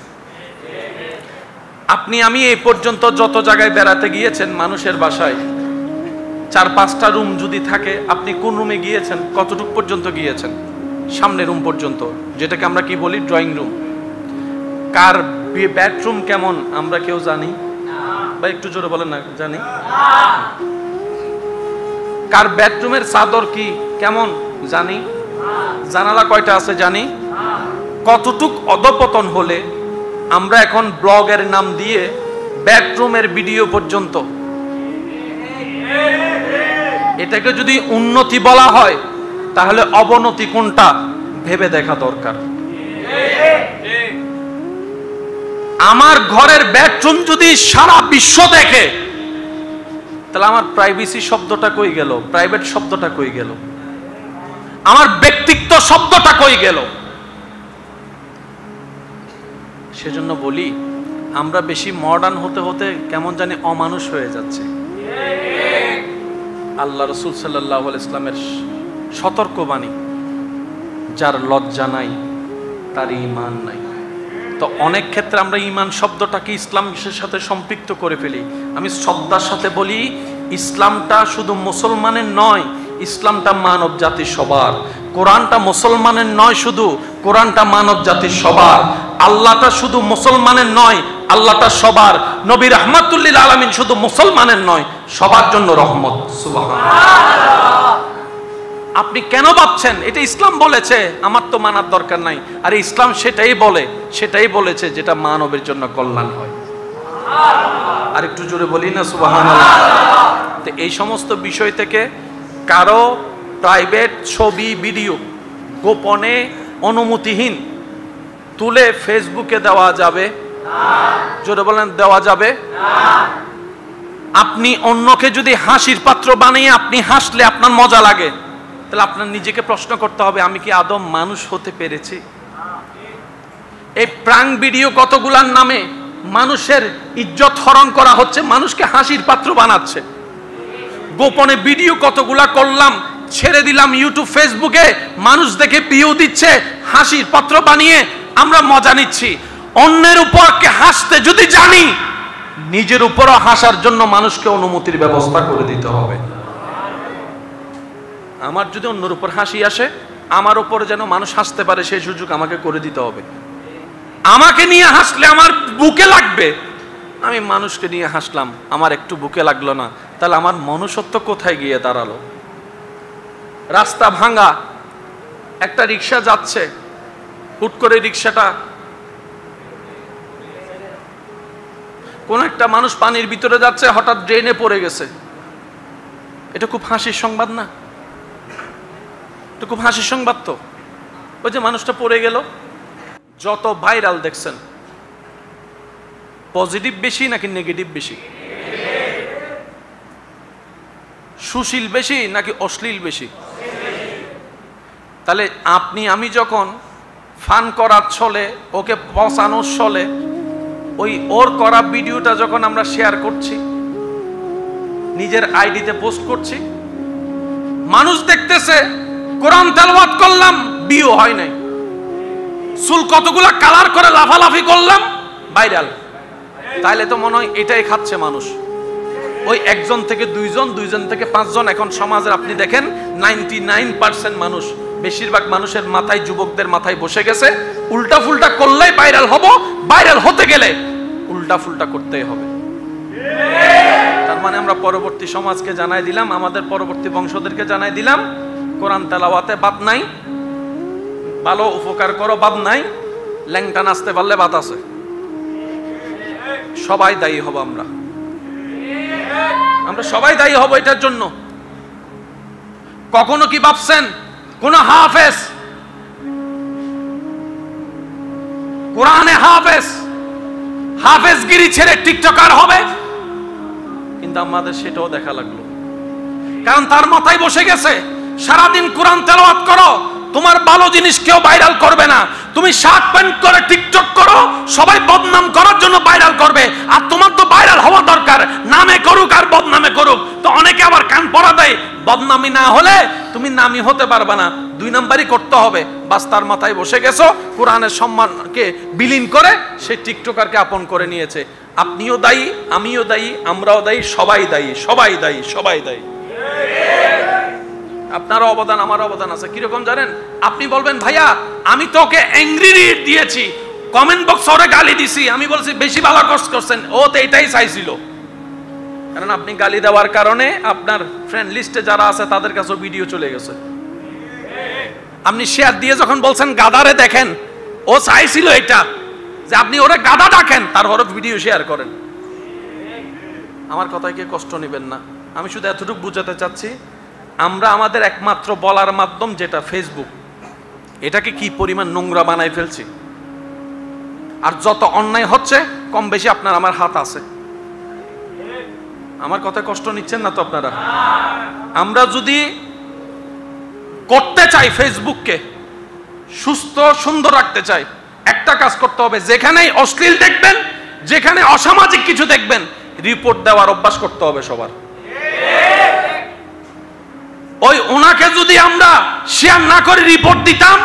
Speaker 1: আপনি আমি এই পর্যন্ত যত জায়গায় বেড়াতে গিয়েছেন, মানুষের বাসায় 4-5টা রুম যদি থাকে, আপনি কোন রুমে গিয়েছেন? কতটুকু পর্যন্ত গিয়েছেন? সামনের রুম পর্যন্ত, যেটাকে আমরা কি বলি ড্রয়িং রুম। কার বেডরুম কেমন আমরা কেউ জানি? বা একটু জোরে বলেন না, জানি? কার বেডরুমের চাদর কি কেমন জানি? জানালা কয়টা আছে জানি? কতটুক অধপতন হলে আমরা এখন ব্লগের নাম দিয়ে বেডরুমের ভিডিও পর্যন্ত, এটাকে যদি উন্নতি বলা হয় তাহলে অবনতি কোনটা ভেবে দেখা দরকার। আমার ঘরের বেডরুম যদি সারা বিশ্ব দেখে, তাহলে আমার প্রাইভেসি শব্দটা কই গেল? প্রাইভেট শব্দটা কই গেল? আমার ব্যক্তিত্ব শব্দটা কই গেল? সেজন্য বলি, আমরা বেশি মডার্ন হতে হতে কেমন জানি অমানুষ হয়ে যাচ্ছে। আল্লাহ রাসূল সাল্লাল্লাহু আলাইহি ওয়াসাল্লামের সতর্কবাণী, যার লজ্জা নাই তার ঈমান নাই। তো অনেক ক্ষেত্রে আমরা ঈমান শব্দটাকে ইসলামের সাথে সম্পৃক্ত করে ফেলি। আমি শ্রদ্ধার সাথে বলি, ইসলামটা শুধু মুসলমানের নয়, ইসলামটা মানব জাতির সবার। কোরআনটা মুসলমানের নয় শুধু, কোরআনটা মানব জাতির সবার। আল্লাহটা শুধু মুসলমানের নয়, আল্লাহটা সবার। নবী রাহমাতুল্লিল আলামিন শুধু মুসলমানের নয়, সবার জন্য রহমত। সুবহানাল্লাহ। আপনি কেন ভাবছেন এটা ইসলাম বলেছে আমার তো মানার দরকার নাই? আর ইসলাম সেটাই বলেছে যেটা মানবের জন্য কল্যাণ হয়। আর একটু জোরে বলি না সুবহানাল্লাহ। তো এই সমস্ত বিষয় থেকে কারো প্রাইভেট ছবি ভিডিও গোপনে অনুমতিহীন তুলে ফেসবুকে দেওয়া যাবে জোরে বলেন দেওয়া যাবে। আপনি অন্যকে যদি হাসির পাত্র বানিয়ে আপনি হাসলে আপনার মজা লাগে, তাহলে আপনার নিজেকে প্রশ্ন করতে হবে, আমি কি আদম মানুষ হতে পেরেছি? এই প্রাঙ্ক ভিডিও কতগুলার নামে মানুষের ইজ্জত হরণ করা হচ্ছে, মানুষকে হাসির পাত্র বানাচ্ছে। গোপনে ভিডিও কতগুলা করলাম, ছেড়ে দিলাম ইউটিউব ফেসবুকে, মানুষ দেখে ভিউ দিচ্ছে, হাসির পাত্র বানিয়ে আমরা মজা নিচ্ছি। অন্যের উপর হাসতে যদি জানি, নিজের উপরও হাসার জন্য মানুষকে অনুমতির ব্যবস্থা করে দিতে হবে। আমার যদি অন্যের উপর হাসি আসে, আমার উপর যেন মানুষ হাসতে পারে সেই সুযোগ আমাকে করে দিতে হবে। আমাকে নিয়ে হাসলে আমার বুকে লাগবে, আমি মানুষকে নিয়ে হাসলাম, আমার একটু বুকে লাগলো না, তাহলে আমার মনুষ্যত্ব কোথায় গিয়ে দাঁড়ালো? রাস্তা ভাঙা, একটা রিক্সা যাচ্ছে, হুট করে রিক্সাটা, কোন একটা মানুষ পানির ভিতরে যাচ্ছে, হঠাৎ ড্রেনে পড়ে গেছে। এটা খুব হাসির সংবাদ না? এটা খুব হাসির সংবাদ তো। ওই যে মানুষটা পড়ে গেল। যত ভাইরাল দেখছেন, পজিটিভ বেশি নাকি নেগেটিভ বেশি? সুশীল বেশি নাকি অশ্লীল বেশি? তাহলে আপনি আমি যখন ফান করার ছলে, ওকে পচানোর ছলে, ওই ওর করা ভিডিওটা যখন আমরা শেয়ার করছি, নিজের আইডিতে পোস্ট করছি, মানুষ দেখতেছে, কোরআন তেলাওয়াত করলাম, বিয়ে হয় নাই, চুল কতগুলা কালার করে লাফালাফি করলাম, ভাইরাল। তাইলে তো মনে হয় এটাই খাচ্ছে মানুষ। ওই একজন থেকে দুইজন, দুইজন থেকে পাঁচজন। এখন সমাজের আপনি দেখেন 99% মানুষ, বেশিরভাগ মানুষের মাথায়, যুবকদের মাথায় বসে গেছে, উল্টা ফুলটা করলেই ভাইরাল হব, ভাইরাল হতে গেলে উল্টা ফুলটা করতেই হবে। তার মানে আমরা পরবর্তী সমাজকে জানাই দিলাম, আমাদের পরবর্তী বংশদেরকে জানাই দিলাম, কোরআন তেলাওয়াতে বাদ নাই, ভালো উপকার করো বাদ নাই, ল্যাংটা নাচতে পারলে বাদ আছে। সবাই দায়ী হব, আমরা সবাই দায়ী হব এটার জন্য। কখনো কি ভাবছেন কোন হাফেজ, কোরআনে হাফেজগিরি ছেড়ে টিকটকার হবে? কিন্তু আমাদের সেটাও দেখা লাগলো, কারণ তার মাথায় বসে গেছে, সারাদিন কোরআন তেলাওয়াত করো, তোমার ভালো জিনিস কেউ ভাইরাল করবে না। তুমি শার্ট প্যান্ট করে টিকটক করো, সবাই বদনাম করার জন্য ভাইরাল করবে, আর তোমার তো ভাইরাল হওয়া দরকার, নামে করুক আর বদনামে করুক। তো অনেকে আবার কান পড়া দেয়, বদনামি না হলে তুমি নামি হতে পারবে না, 2 নাম্বারই করতে হবে। বাস, তার মাথায় বসে গেছো, কোরআনের সম্মানকে বিলীন করে সে টিকটকারকে আপন করে নিয়েছে। আপনিও দায়ী, আমিও দায়ী, আমরাও দায়ী, সবাই দায়ী, সবাই দায়ী, সবাই দায়ী। আপনারও অবদান, আমার অবদান আছে। কিরকম জানেন? আপনি বলবেন, ভাইয়া আমি তো ওকে অ্যাংরি রিড দিয়েছি, কমেন্ট বক্স ওরে গালি দিছি, আমি বলছি বেশি ভালো কষ্ট করছেন, ও তো এটাই চাইছিল। কারণ আপনি গালি দেওয়ার কারণে আপনার ফ্রেন্ড লিস্টে যারা আছে তাদের কাছে ভিডিও চলে গেছে। আপনি শেয়ার দিয়ে যখন বলছেন গাদারে দেখেন, ও চাইছিল এটা যে আপনি ওরে গাদা ডাকেন, তার হরফ ভিডিও শেয়ার করেন। আমার কথায় কি কষ্ট নেবেন না। আমি শুধু এতটুকু বুঝাতে চাচ্ছি, আমরা আমাদের একমাত্র বলার মাধ্যম যেটা ফেসবুক, এটাকে কি পরিমাণ নোংরা বানাই ফেলছি। আর যত অন্যায় হচ্ছে, কম বেশি আপনার আমার হাত আছে। আমার কথায় কষ্ট নিচ্ছেন না তো আপনারা? আমরা যদি করতে চাই ফেসবুককে সুস্থ সুন্দর রাখতে চাই, একটা কাজ করতে হবে, যেখানেই অশ্লীল দেখবেন, যেখানে অসামাজিক কিছু দেখবেন, রিপোর্ট দেওয়ার অভ্যাস করতে হবে সবার। ওই ওনাকে যদি আমরা শেয়ার না করে রিপোর্ট দিতাম,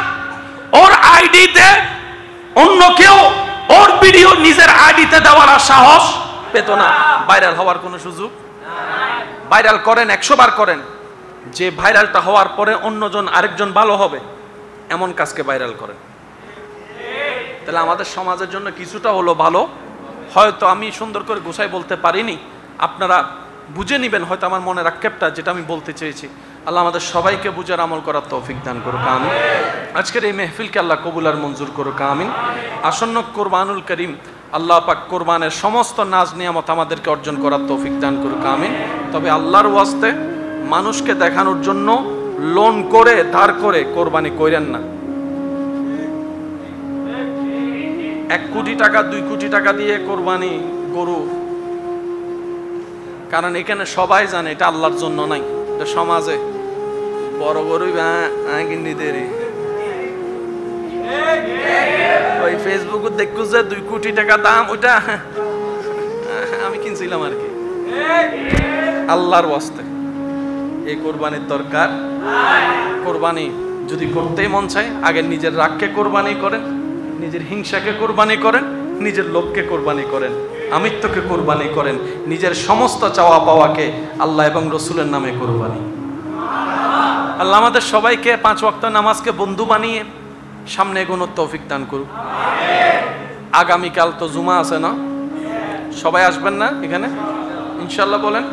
Speaker 1: ওর আইডিতে অন্য কেউ ওর ভিডিও নিজের আইডিতে দেওয়ার সাহস পেত না, ভাইরাল হওয়ার কোনো সুযোগ। ভাইরাল করেন, 100 বার করেন, যে ভাইরালটা হওয়ার পরে অন্যজন আরেকজন ভালো হবে, এমন কাজকে ভাইরাল করেন। তাহলে আমাদের সমাজের জন্য কিছুটা হলো ভালো। হয়তো আমি সুন্দর করে গুছাই বলতে পারিনি, আপনারা বুঝে নেবেন হয়তো আমার মনের আক্ষেপটা, যেটা আমি বলতে চেয়েছি। আল্লাহ আমাদের সবাইকে বুঝার আমল করার তৌফিক দান করুক, আমিন। আজকের এই মেহফিলকে আল্লাহ কবুল আর মঞ্জুর করুক, আমিন। আসন্ন কোরবানুল করিম আল্লাহ পাক কোরবানের সমস্ত নাজ নিয়ামত আমাদেরকে অর্জন করার তৌফিক দান করুক, আমিন। তবে আল্লাহর ওয়াস্তে মানুষকে দেখানোর জন্য লোন করে ধার করে কোরবানি কইরেন না। 1 কোটি টাকা 2 কোটি টাকা দিয়ে কোরবানি গরু, কারণ এখানে সবাই জানে এটা আল্লাহর জন্য নাই, এটা সমাজে বড় গরুই কিনি দেরি। ওই ফেসবুকে দেখো যে 2 কোটি টাকা দাম, ওইটা আমি কিনছিলাম আর কি। আল্লাহর ওয়াস্তে এই কোরবানির দরকার। কোরবানি যদি করতেই মন চায়, আগে নিজের রাগকে কোরবানি করেন, নিজের হিংসাকে কোরবানি করেন, নিজের লোককে কোরবানি করেন, আমিত্বকে কোরবানি করেন, নিজের সমস্ত চাওয়া পাওয়াকে আল্লাহ এবং রসুলের নামে কোরবানি। আল্লাহ আমাদের সবাইকে 5 ওয়াক্ত নামাজকে বন্ধু বানিয়ে সামনে এগোনোর তৌফিক দান করুক। আগামীকাল তো জুমা আছে না? সবাই আসবেন না এখানে ইনশাল্লাহ? বলেন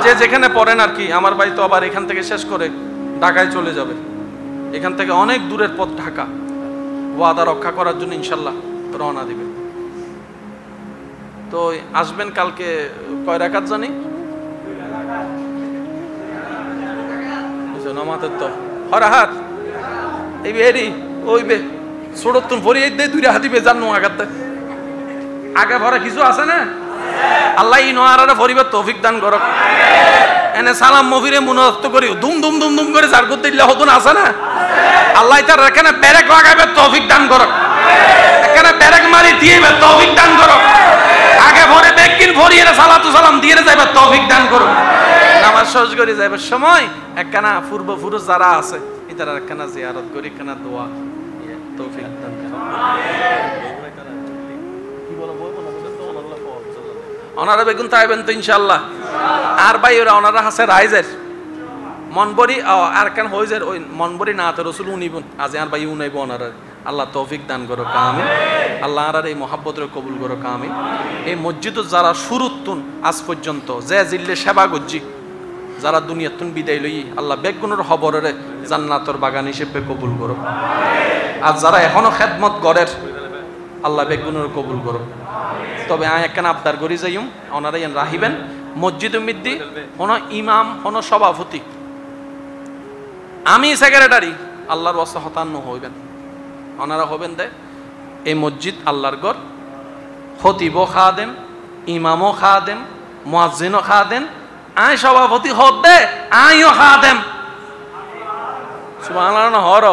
Speaker 1: যে যেখানে পড়েন আর কি। আমার ভাই তো আবার এখান থেকে শেষ করে ঢাকায় চলে যাবে, এখান থেকে অনেক দূরের পথ ঢাকা, ওয়াদা রক্ষা করার জন্য ইনশাল্লাহ রওনা দিবে। তো আসবেন কালকে। কয় রাকাত জানি নামাজের তো হরাহাত এই বেরি ওই বে ছোটতুন ভরিয়ে দে 2 রাত দিবে জানো আগাতে আগে ভরা কিছু আছে না? আল্লাহ ইনোয়ারারে ভরিবার তৌফিক দান করুক। এনে সালাম মফিরে মুনাজাত করি দুম দুম দুম দুম করে জার করতে দিলে হতন আছে না? আল্লাহ তার এখানে ব্যারেক লাগাবে তৌফিক দান করুক, এখানে ব্যারেক মারি দিয়ে তৌফিক দান করুক। আগে ভরে বেকিন ভরিয়ে সালাতু সালাম দিয়ে যাইবে তৌফিক দান করুক। নামাজ শেষ করে যাইবার সময় একখানা পূর্বপুরুষ যারা আছে এটার একখানা জিয়ারত করি, একখানা দোয়া তৌফিক দান করুক। ওনারা বেগুন তাইবেন তো ইনশাল্লাহ। আর ভাই ওরা ওনারা আছে রাইজের মনবরি আর কেন হইজের ওই মনবরি না তো রসুল উনিবন আজ আর ভাই উনাইব ওনারা। আল্লাহ তৌফিক দান করো কামিন। আল্লাহ আর এই মহাব্বতের কবুল করো কামিন। এই মসজিদ যারা শুরুতুন আজ পর্যন্ত যে জিল্লে সেবা গজ্জি যারা দুনিয়াতুন বিদায় লই আল্লাহ বেগুনের খবরের জান্নাতর বাগান হিসেবে কবুল করো। আর যারা এখনো খেদমত গড়ের আল্লাহ বেগুনের কবুল করো। তবে আয় একখান আবদার করি যাইম ওনারা ইয়ান রাহিবেন মসজিদ মিদ্দি হন ইমাম হন সভাপতি, আমি সেক্রেটারি, আল্লাহর ওয়াস্তে হতান্ন হইবেন। ওনারা হবেন দে এই মসজিদ আল্লাহর ঘর, খতিবও খাদেম, ইমামও খাদেম, মুয়াজ্জিনও খাদেম, আয় সভাপতি হদ দে আইও খাদেম। সুবহানাল্লাহ হর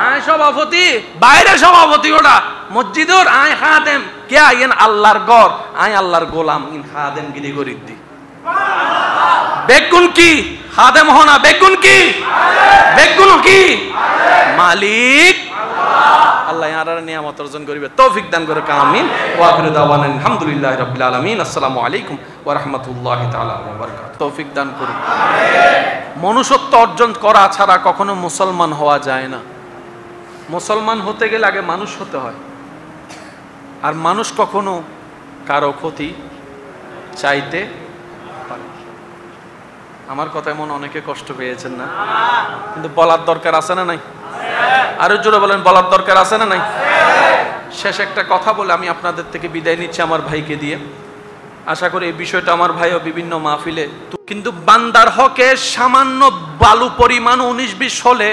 Speaker 1: আয় সভাপতি বাইরে সভাপতি ওটা মসজিদর আয় খাদেম কে আইন আল্লাহর ঘর আয় আল্লাহর গোলাম ইন খাদেম গিরি করিত দি বেগুন কি খাদেম হনা বেগুন কি বেগুন কি মালিক আল্লাহ ইয়ার নিয়ামত অর্জন করিবে তৌফিক দান করে আমিন। ওয়া আখিরু দাওয়ানা আলহামদুলিল্লাহি রাব্বিল আলামিন। আসসালামু আলাইকুম ওয়া রাহমাতুল্লাহি তাআলা ওয়া বারাকাতুহু। তৌফিক দান করুন। মনুষ্যত্ব অর্জন করা ছাড়া কখনো মুসলমান হওয়া যায় না। মুসলমান হতে গেলে আগে মানুষ হতে হয়, আর মানুষ কখনো কারো ক্ষতি চাইতে পারে। আমার কথা এমন অনেকে কষ্ট পেয়েছেন না, কিন্তু বলার দরকার আছে না নাই? আরো জোরে বলেন বলার দরকার আছে না নাই? শেষ একটা কথা বলে আমি আপনাদের থেকে বিদায় নিচ্ছি আমার ভাইকে দিয়ে। আশা করি এই বিষয়টা আমার ভাইও বিভিন্ন মাহফিলে, কিন্তু বান্দার হকে সামান্য বালু পরিমাণ 19-20 হলে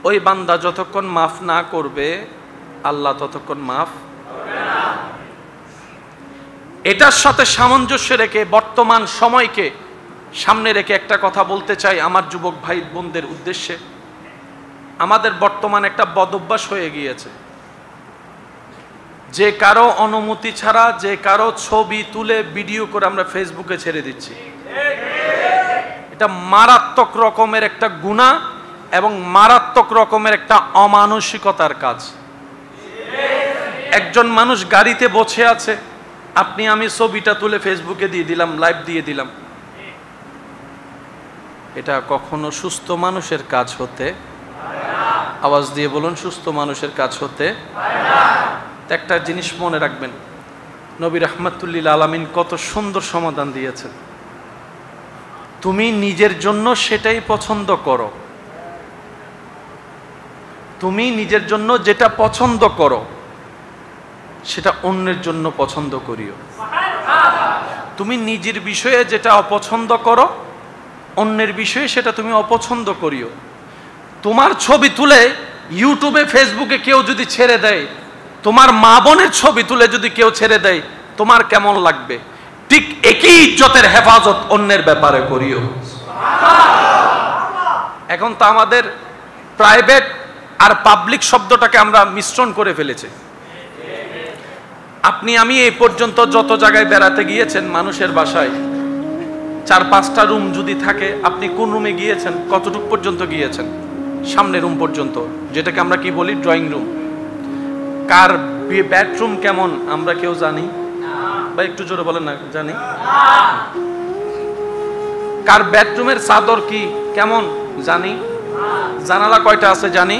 Speaker 1: ওই বান্দা যতক্ষণ মাফ না করবে আল্লাহ ততক্ষণ মাফ করবে না। এটার সাথে সামঞ্জস্য রেখে বর্তমান সময়কে সামনে রেখে একটা কথা বলতে চাই আমার যুবক ভাই বোনদের উদ্দেশ্যে। আমাদের বর্তমান একটা বদঅভ্যাস হয়ে গিয়েছে, যে কারো অনুমতি ছাড়া যে কারো ছবি তুলে ভিডিও করে আমরা ফেসবুকে ছেড়ে দিচ্ছি। এটা মারাত্মক রকমের একটা গুনাহ এবং মারাত্মক রকমের একটা অমানসিকতার কাজ। একজন মানুষ গাড়িতে বসে আছে, আপনি আমি ছবিটা তুলে ফেসবুকে দিয়ে দিলাম, লাইভ দিয়ে দিলাম। এটা কখনো সুস্থ মানুষের কাজ হতে, আওয়াজ দিয়ে বলুন, সুস্থ মানুষের কাজ হতে। একটা জিনিস মনে রাখবেন, নবী রাহমাতুল্লিল আলামিন কত সুন্দর সমাধান দিয়েছেন। তুমি নিজের জন্য সেটাই পছন্দ করো, তুমি নিজের জন্য যেটা পছন্দ করো সেটা অন্যের জন্য পছন্দ করিও। তুমি নিজের বিষয়ে যেটা অপছন্দ করো অন্যের বিষয়ে সেটা তুমি অপছন্দ করিও। তোমার ছবি তুলে ইউটিউবে ফেসবুকে কেউ যদি ছেড়ে দেয়, তোমার মা বোনের ছবি তুলে যদি কেউ ছেড়ে দেয় তোমার কেমন লাগবে? ঠিক একই ইজ্জতের হেফাজত অন্যের ব্যাপারে করিও। এখন তো আমাদের প্রাইভেট আর পাবলিক শব্দটাকে আমরা মিশ্রণ করে ফেলেছি। আপনি আমি এই পর্যন্ত যত জায়গায় বেড়াতে গিয়েছেন মানুষের বাসায়, 4-5টা রুম যদি থাকে, আপনি কোন রুমে গিয়েছেন? কতটুক পর্যন্ত গিয়েছেন? সামনের রুম পর্যন্ত, যেটাকে আমরা কি বলি ড্রয়িং রুম। কার বেডরুম কেমন আমরা কেউ জানি? ভাই একটু জোরে বলেন না, জানি? কার বেডরুমের চাদর কি কেমন জানি? জানালা কয়টা আছে জানি?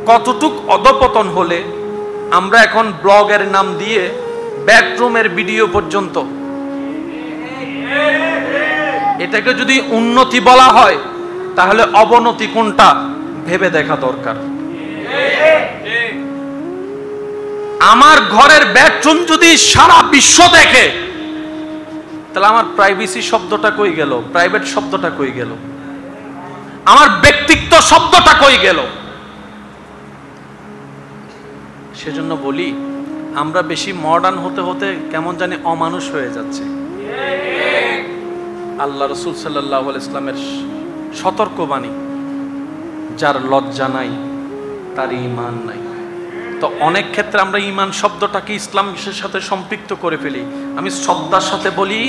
Speaker 1: কতটুক অধপতন হলে আমরা এখন ব্লগের নাম দিয়ে বেডরুমের ভিডিও পর্যন্ত। এটাকে যদি উন্নতি বলা হয় তাহলে অবনতি কোনটা ভেবে দেখা দরকার। আমার ঘরের বেডরুম যদি সারা বিশ্ব দেখে তাহলে আমার প্রাইভেসি শব্দটা কই গেল? প্রাইভেট শব্দটা কই গেল? আমার ব্যক্তিত্ব শব্দটা কই গেল? সেজন্য বলি আমরা বেশি মডার্ন হতে হতে কেমন জানি অমানুষ হয়ে যাচ্ছে। আল্লাহ রাসূল সাল্লাল্লাহু আলাইহি ওয়াসাল্লামের সতর্কবাণী, যার লজ্জা নাই তার ঈমান নাই। তো অনেক ক্ষেত্রে আমরা ঈমান শব্দটাকে ইসলামের সাথে সম্পৃক্ত করে ফেলি। আমি শ্রদ্ধার সাথে বলি,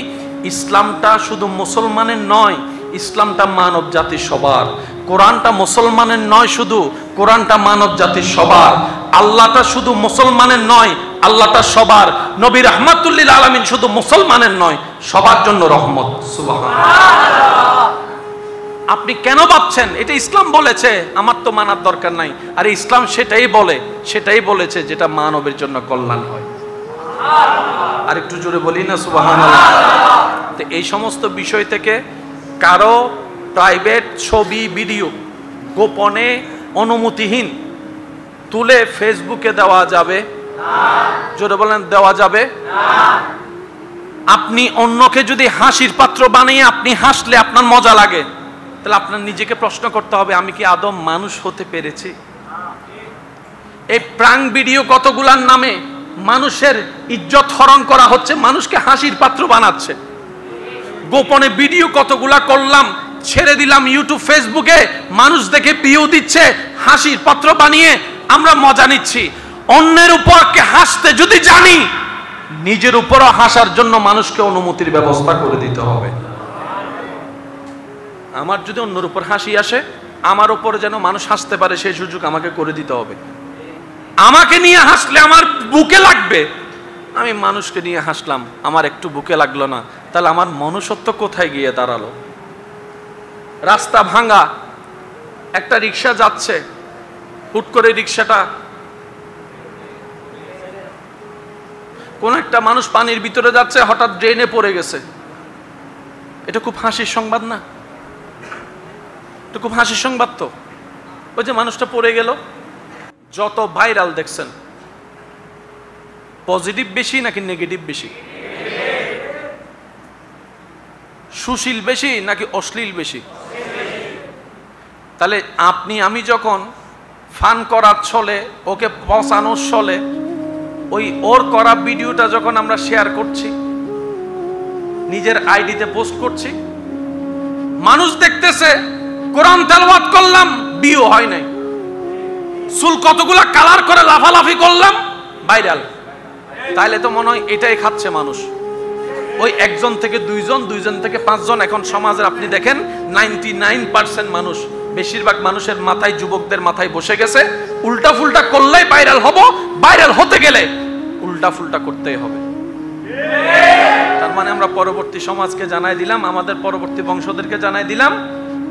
Speaker 1: ইসলামটা শুধু মুসলমানের নয়, ইসলামটা মানব জাতির সবার। কোরআনটা মুসলমানের নয় শুধু, কোরআনটা মানব জাতির সবার। আল্লাহটা শুধু মুসলমানের নয়, আল্লাহটা সবার। নবী রাহমাতুল লিল আলামিন শুধু মুসলমানের নয়, সবার জন্য রহমত। সুবহানাল্লাহ। আপনি কেন ভাবছেন এটা ইসলাম বলেছে আমার তো মানার দরকার নাই? আরে ইসলাম সেটাই বলেছে যেটা মানবের জন্য কল্যাণ হয়। আর একটু জোরে বলি না সুবহানাল্লাহ। তো এই সমস্ত বিষয় থেকে কারো প্রাইভেট ছবি ভিডিও গোপনে অনুমতিহীন তুলে ফেসবুকে দেওয়া যাবে না। জোরে বলেন, দেওয়া যাবে না। আপনি অন্যকে যদি হাসির পাত্র বানিয়ে আপনি হাসলে আপনার মজা লাগে, তাহলে আপনার নিজেকে প্রশ্ন করতে হবে আমি কি আদম মানুষ হতে পেরেছি? এই প্রাঙ্ক ভিডিও কতগুলার নামে মানুষের ইজ্জত হরণ করা হচ্ছে, মানুষকে হাসির পাত্র বানাচ্ছে। গোপনে ভিডিও কতগুলা করলাম, ছেড়ে দিলাম ইউটিউব ফেসবুকে, মানুষ দেখে ভিউ দিচ্ছে, হাসির পাত্র বানিয়ে আমরা মজা নিচ্ছি। অন্যের উপর হাসতে যদি জানি, নিজের উপরও হাসার জন্য মানুষকে অনুমতির ব্যবস্থা করে দিতে হবে। আমার যদি অন্যের উপর হাসি আসে, আমার উপর যেন মানুষ হাসতে পারে সেই সুযোগ আমাকে করে দিতে হবে। আমাকে নিয়ে হাসলে আমার বুকে লাগবে, আমি মানুষকে নিয়ে হাসলাম আমার একটু বুকে লাগলো না, তাহলে আমার মনুষ্যত্ব কোথায় গিয়ে দাঁড়ালো? রাস্তা ভাঙা, একটা রিক্সা যাচ্ছে, হুট করে রিক্সাটা কোন একটা মানুষ পানির ভিতরে যাচ্ছে, হঠাৎ ড্রেনে পড়ে গেছে। এটা খুব হাসির সংবাদ না? এটা খুব হাসির সংবাদ তো। ওই যে মানুষটা পড়ে গেল। যত ভাইরাল দেখছেন, পজিটিভ বেশি নাকি নেগেটিভ বেশি? সুশীল বেশি নাকি অশ্লীল বেশি? তাহলে আপনি আমি যখন ফান করার ছলে, ওকে পচানোর ছলে ওই ওর করা ভিডিওটা যখন আমরা শেয়ার করছি, নিজের আইডিতে পোস্ট করছি, মানুষ দেখতেছে, কোরআন তেলাওয়াত করলাম ভিউ হয় নাই, চুল কতগুলা কালার করে লাফালাফি করলাম ভাইরাল। তাইলে তো মনে হয় এটাই খাচ্ছে মানুষ। ওই একজন থেকে দুইজন, দুইজন থেকে পাঁচজন। এখন সমাজের আপনি দেখেন 99% মানুষ, বেশিরভাগ মানুষের মাথায়, যুবকদের মাথায় বসে গেছে উল্টা ফুলটা করলেই ভাইরাল হব, ভাইরাল হতে গেলে উল্টা ফুলটা করতেই হবে। তার মানে আমরা পরবর্তী সমাজকে জানাই দিলাম, আমাদের পরবর্তী বংশদেরকে জানাই দিলাম,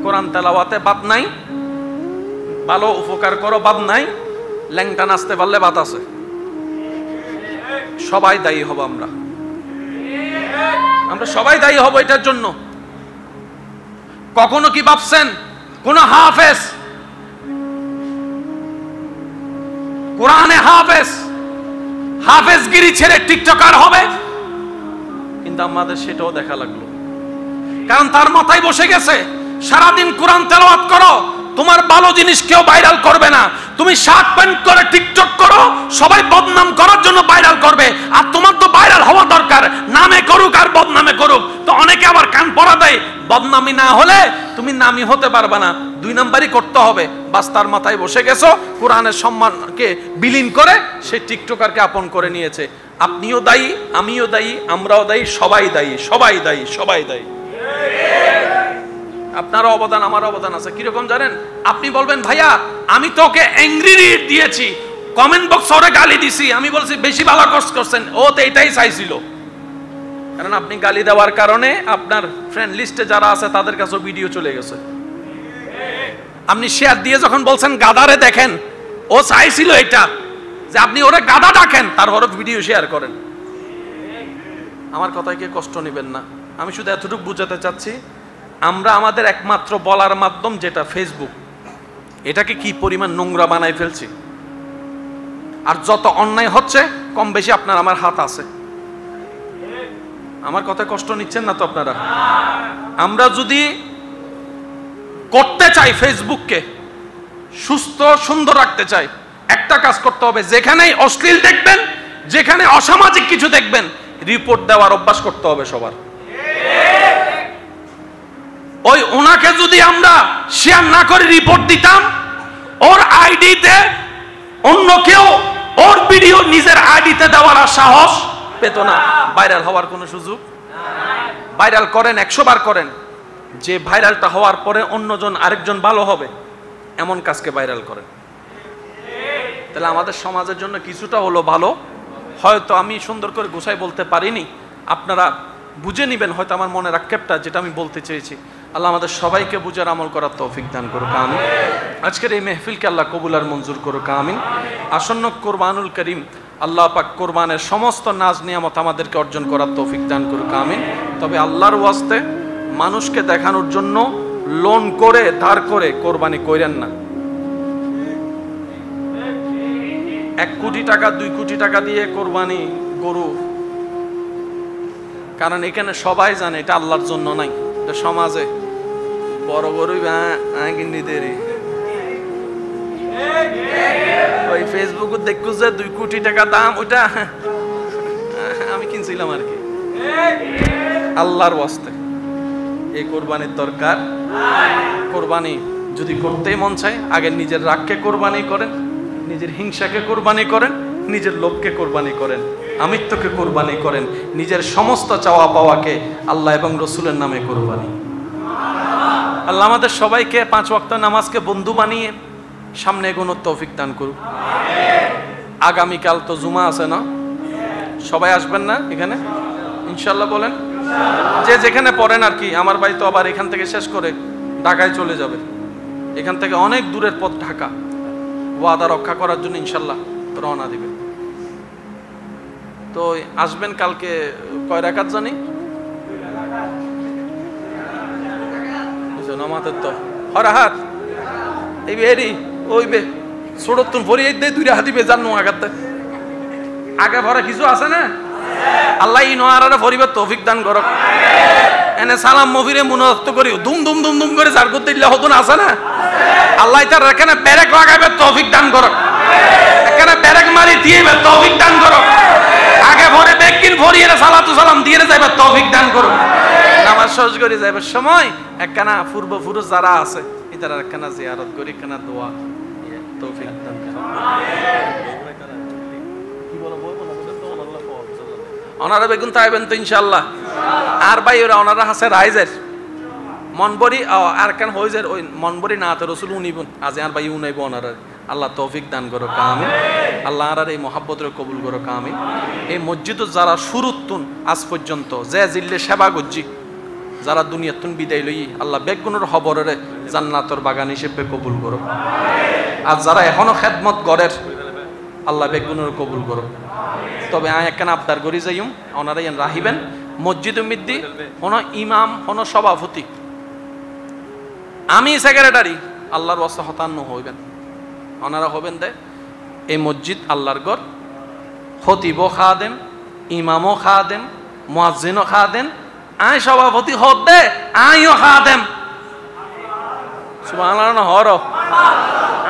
Speaker 1: কোরআন তেলাওয়াতে বাদ নাই, ভালো উপকার করো বাদ নাই, ল্যাংটা নাচতে পারলে বাদ আছে। সবাই দায়ী হব, আমরা সবাই দায়ী হব এটার জন্য। কখনো কি ভাবছেন কোন হাফেজ, কোরআনে হাফেজগিরি ছেড়ে টিকটকার হবে? কিন্তু আমাদের সেটাও দেখা লাগলো, কারণ তার মাথায় বসে গেছে সারাদিন কোরআন তেলাওয়াত করো, তোমার ভালো জিনিস কেউ ভাইরাল করবে না, তুমি শার্ট প্যান্ট করে টিকটক করো, সবাই বদনাম করার জন্য ভাইরাল করবে, আর তোমার তো ভাইরাল হওয়া দরকার, নামে করুক আর বদনামে করুক। তো অনেকে আবার কান পড়া দেয়, বদনামি না হলে তুমি নামি হতে পারবে না, 2 নাম্বারই করতে হবে। বাস তার মাথায় বসে গেছো, কোরআনের সম্মানকে বিলীন করে সে টিকটকারকে আপন করে নিয়েছে। আপনিও দায়ী, আমিও দায়ী, আমরাও দায়ী, সবাই দায়ী, সবাই দায়ী, সবাই দায়ী। আপনারও অবদান, আমার অবদান আছে। কিরকম জানেন? আপনি বলবেন ভাইয়া আমি তো ওকে অ্যাংরি রিড দিয়েছি, কমেন্ট বক্স ওরে গালি দিছি, আমি বলছি বেশি ভালো কোর্স করছেন, ও তো এটাই চাইছিল। কারণ আপনি গালি দেওয়ার কারণে আপনার ফ্রেন্ড লিস্টে যারা আছে তাদের কাছে ভিডিও চলে গেছে। আপনি শেয়ার দিয়ে যখন বলছেন গাদারে দেখেন, ও চাইছিল এটা যে আপনি ওরে গাদা ডাকেন, তারপরে ভিডিও শেয়ার করেন। আমার কথায় কি কষ্ট নেবেন না। আমি শুধু এতটুকু বুঝাতে চাচ্ছি, আমরা আমাদের একমাত্র বলার মাধ্যম যেটা ফেসবুক, এটাকে কি পরিমাণ নোংরা বানাই ফেলছি। আর যত অন্যায় হচ্ছে কম বেশি আপনার আমার হাত আছে। আমার কথায় কষ্ট নিচ্ছেন না তো আপনারা? আমরা যদি করতে চাই ফেসবুককে সুস্থ সুন্দর রাখতে চাই, একটা কাজ করতে হবে, যেখানেই অশ্লীল দেখবেন, যেখানে অসামাজিক কিছু দেখবেন, রিপোর্ট দেওয়ার অভ্যাস করতে হবে সবার। ওই ওনাকে যদি আমরা শেয়ার না করে রিপোর্ট দিতাম, ওর আইডিতে অন্য কেউ ওর ভিডিও নিজের আইডিতে দেওয়ার সাহস পেত না, ভাইরাল হওয়ার কোনো সুযোগ। ভাইরাল করেন, 100 বার করেন, যে ভাইরালটা হওয়ার পরে অন্যজন আরেকজন ভালো হবে এমন কাজকে ভাইরাল করেন। তাহলে আমাদের সমাজের জন্য কিছুটা হলো ভালো। হয়তো আমি সুন্দর করে গোছাই বলতে পারিনি, আপনারা বুঝে নিবেন হয়তো আমার মনের আক্ষেপটা, যেটা আমি বলতে চেয়েছি। আল্লাহ আমাদের সবাইকে বুঝার আমল করার তৌফিক দান করুক, আমিন। আজকের এই মেহফিলকে আল্লাহ কবুল আর মঞ্জুর করুক, আমিন। আসন্ন কোরবানুল করিম আল্লাহ পাক কোরবানের সমস্ত নাজ নিয়ামত আমাদেরকে অর্জন করার তৌফিক দান করুক, আমিন। তবে আল্লাহর ওয়াস্তে মানুষকে দেখানোর জন্য লোন করে ধার করে কোরবানি কইরেন না। 1 কোটি টাকা 2 কোটি টাকা দিয়ে কোরবানি গরু, কারণ এখানে সবাই জানে এটা আল্লাহর জন্য নাই। সমাজে বড় গরুই কিনি দেরি, ওই ফেসবুকে দেখু যে 2 কোটি টাকা দাম, ওইটা আমি কিনছিলাম আর কি। আল্লাহর ওয়াস্তে এই কোরবানির দরকার। কোরবানি যদি করতেই মন চায়, আগে নিজের রাগকে কোরবানি করেন, নিজের হিংসাকে কোরবানি করেন, নিজের লোভকে কোরবানি করেন, আমিত্বকে কোরবানি করেন, নিজের সমস্ত চাওয়া পাওয়াকে আল্লাহ এবং রসুলের নামে কোরবানি। আল্লাহ আমাদের সবাইকে 5 ওয়াক্ত নামাজকে বন্ধু বানিয়ে সামনে এগোনোর তৌফিক দান করুক। আগামীকাল তো জুমা আছে না? সবাই আসবেন না এখানে ইনশাল্লাহ? বলেন যে যেখানে পড়েন আর কি। আমার ভাই তো আবার এখান থেকে শেষ করে ঢাকায় চলে যাবে, এখান থেকে অনেক দূরের পথ ঢাকা। ওয়াদা রক্ষা করার জন্য ইনশাল্লাহ রওনা দিবে। তো আসবেন কালকে। কয় রাকাত জানি? আমাদের তো হরাহাত এই বেরি ওই বে ছোটতুন ভরিয়ে দে 2 হাতিবে জানো আগাতে আগে ভরা কিছু আছে না? আল্লাহ ই নোয়ারারে পরিবার তৌফিক দান করুক। এনে সালাম মফিরে মুনাজাত করি দুম দুম দুম দুম করে জার করতে দিলে হতো না, আছে না? আল্লাহ তার এখানে ব্যারেক লাগাবে তৌফিক দান করুক, এখানে ব্যারেক মারি দিয়ে তৌফিক দান করুক। আগে ভরে বেকিন ভরিয়ে সালাতু সালাম দিয়ে যাবে তৌফিক দান করুক। নামাজ শেষ করে যাবার সময় একখানা পূর্বপুরুষ যারা আছে এটার একখানা জিয়ারত করি, একখানা দোয়া তৌফিক দান করুক। ওনারা বেগুন তাইবেন তো ইনশাল্লাহ। আর ভাই ওরা ওনারা আছে রাইজের মনবরি আর কেন হইজের ওই মনবরি না তো রসুল উনিবন আজ আর ভাই উনাইব ওনারা। আল্লাহ তৌফিক দান করো কামিন। আল্লাহ আর এই মহাব্বতের কবুল করো কামিন। এই মসজিদ যারা শুরুতুন আজ পর্যন্ত যে জিল্লে সেবা গজ্জি যারা দুনিয়াতুন বিদায় লই আল্লাহ বেগুনের খবরের জান্নাতের বাগান হিসেবে কবুল করো। আর যারা এখনো খেদমত গড়ের আল্লাহ বেগুনের কবুল করো। তবে আয় একখান আবদার করি যাইম ওনারা ইয়ান রাহিবেন মসজিদ মিদ্দি কোনো ইমাম কোনো সভাপতি আমি সেক্রেটারি আল্লাহর ওয়াস্তে হতান্ন হইবেন। ওনারা হবেন দে এই মসজিদ আল্লাহর ঘর, খতিবও খাদেম, ইমামও খাদেম, মুয়াজ্জিনও খাদেম, আয় সভাপতি হদ দে আইও খাদেম। সুবহানাল্লাহ হর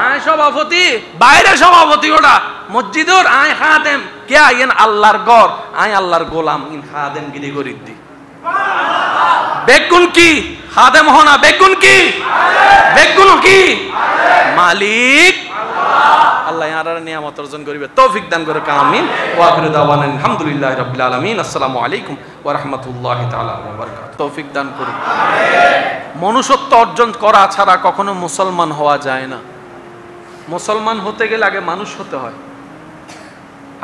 Speaker 1: আয় আয় সভাপতি, বাইরে সভাপতি, ওটা মসজিদর আয় খাদেম কে আইন আল্লাহর গর, আয় আল্লাহর গোলাম, ইন খাদেম গিরি গরিদ্দি। বেগুন কি খাদেম হনা, বেগুন কি, বেগুন কি মালিক আল্লাহ। আর নিয়ামত অর্জন করিবে, তৌফিক দান করে আমিন। ওয়া আখিরু দাওয়ানা আলহামদুলিল্লাহি রাব্বিল আলামিন। আসসালামু আলাইকুম ওয়া রাহমাতুল্লাহি তাআলা ওয়া বারাকাতুহু। তৌফিক দান করুন। মনুষ্যত্ব অর্জন করা ছাড়া কখনো মুসলমান হওয়া যায় না। মুসলমান হতে গেলে আগে মানুষ হতে হয়,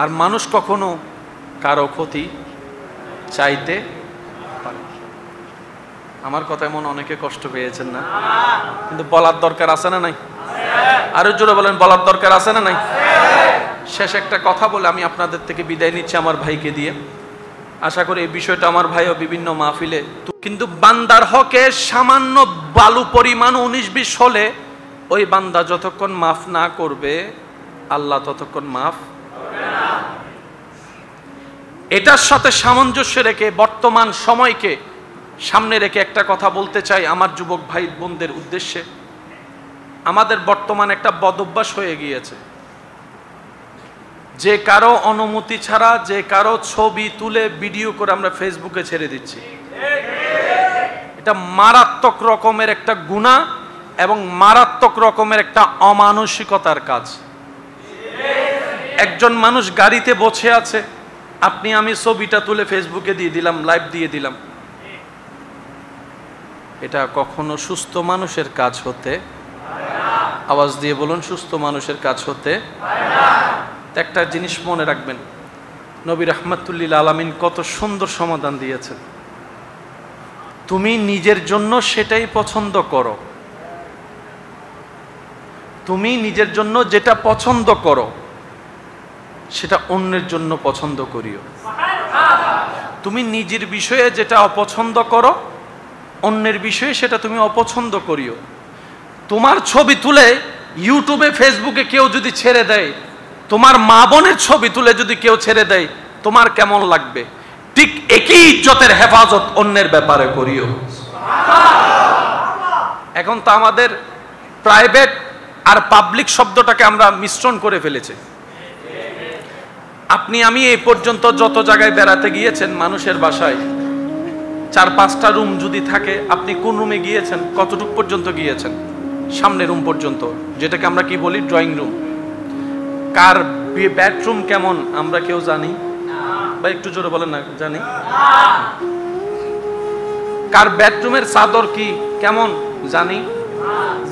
Speaker 1: আর মানুষ কখনো কারো ক্ষতি চাইতে পারে। আমার কথায় মনে অনেকে কষ্ট পেয়েছেন না, কিন্তু বলার দরকার আছে না নাই? আরো জোরে বলেন, বলার দরকার আছে না নাই? শেষ একটা কথা বলে আমি আপনাদের থেকে বিদায় নিচ্ছি আমার ভাইকে দিয়ে। আশা করি এই বিষয়টা আমার ভাইও বিভিন্ন মাহফিলে, কিন্তু বান্দার হকে সামান্য বালু পরিমাণ 19-20 হলে ওই বান্দা যতক্ষণ মাফ না করবে আল্লাহ ততক্ষণ মাফ করবে না। এটার সাথে সামঞ্জস্য রেখে বর্তমান সময়কে সামনে রেখে একটা কথা বলতে চাই আমার যুবক ভাই বোনদের উদ্দেশ্যে। আমাদের বর্তমান একটা বদঅভ্যাস হয়ে গিয়েছে, যে কারো অনুমতি ছাড়া যে কারো ছবি তুলে ভিডিও করে আমরা ফেসবুকে ছেড়ে দিচ্ছি। এটা মারাত্মক রকমের একটা গুনাহ এবং মারাত্মক রকমের একটা অমানসিকতার কাজ। একজন মানুষ গাড়িতে বসে আছে, আপনি আমি ছবিটা তুলে ফেসবুকে দিয়ে দিলাম, লাইভ দিয়ে দিলাম। এটা কখনো সুস্থ মানুষের কাজ হতে, আওয়াজ দিয়ে বলুন, সুস্থ মানুষের কাজ হতে। একটা জিনিস মনে রাখবেন, নবী রাহমাতুল্লিল আলামিন কত সুন্দর সমাধান দিয়েছেন। তুমি নিজের জন্য সেটাই পছন্দ করো, তুমি নিজের জন্য যেটা পছন্দ করো সেটা অন্যের জন্য পছন্দ করিও। তুমি নিজের বিষয়ে যেটা অপছন্দ করো অন্যের বিষয়ে সেটা তুমি অপছন্দ করিও। তোমার ছবি তুলে ইউটিউবে ফেসবুকে কেউ যদি ছেড়ে দেয়, তোমার মা বোনের ছবি তুলে যদি কেউ ছেড়ে দেয়, তোমার কেমন লাগবে? ঠিক একই ইজ্জতের হেফাজত অন্যের ব্যাপারে করিও। এখন তো আমাদের প্রাইভেট আর পাবলিক শব্দটাকে আমরা মিশ্রণ করে ফেলেছি। আপনি আমি এই পর্যন্ত যত জায়গায় বেড়াতে গিয়েছেন, মানুষের বাসায় 4-5টা রুম যদি থাকে, আপনি কোন রুমে গিয়েছেন, কতটুকু পর্যন্ত গিয়েছেন? সামনের রুম পর্যন্ত, যেটাকে আমরা কি বলি ড্রয়িং রুম। কার বেডরুম কেমন আমরা কেউ জানি? বা একটু জোরে বলেন না, জানি? কার বেডরুমের চাদর কি কেমন জানি?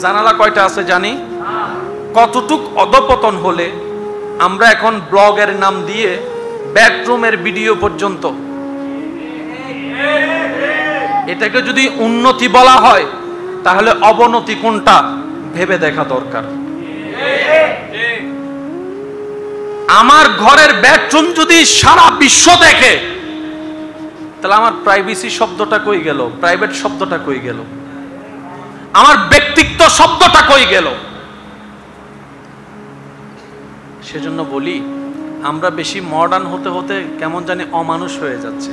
Speaker 1: জানালা কয়টা আছে জানি? কতটুক অধপতন হলে আমরা এখন ব্লগের নাম দিয়ে বেডরুমের ভিডিও পর্যন্ত। এটাকে যদি উন্নতি বলা হয় তাহলে অবনতি কোনটা ভেবে দেখা দরকার। আমার ঘরের বেডরুম যদি সারা বিশ্ব দেখে, তাহলে আমার প্রাইভেসি শব্দটা কই গেল? প্রাইভেট শব্দটা কই গেল? আমার ব্যক্তিত্ব শব্দটা কই গেল? সেজন্য বলি, আমরা বেশি মডার্ন হতে হতে কেমন জানি অমানুষ হয়ে যাচ্ছে।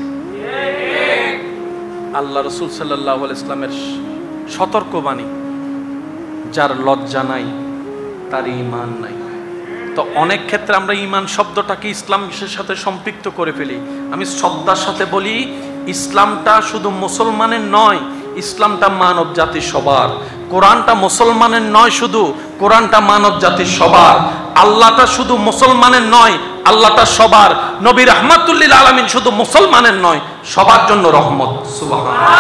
Speaker 1: আল্লাহ রাসূল সাল্লাল্লাহু আলাইহি ওয়াসাল্লামের সতর্কবাণী, যার লজ্জা নাই তার ঈমান নাই। তো অনেক ক্ষেত্রে আমরা ঈমান শব্দটাকে ইসলামের সাথে সম্পৃক্ত করে ফেলি। আমি শ্রদ্ধার সাথে বলি, ইসলামটা শুধু মুসলমানের নয়, ইসলামটা মানব জাতির সবার। কোরআনটা মুসলমানের নয় শুধু, কোরআনটা মানব জাতির সবার। আল্লাহটা শুধু মুসলমানের নয়, আল্লাহটা সবার। নবী রাহমাতুল্লিল আলামিন শুধু মুসলমানের নয়, সবার জন্য রহমত। সুবহানাল্লাহ।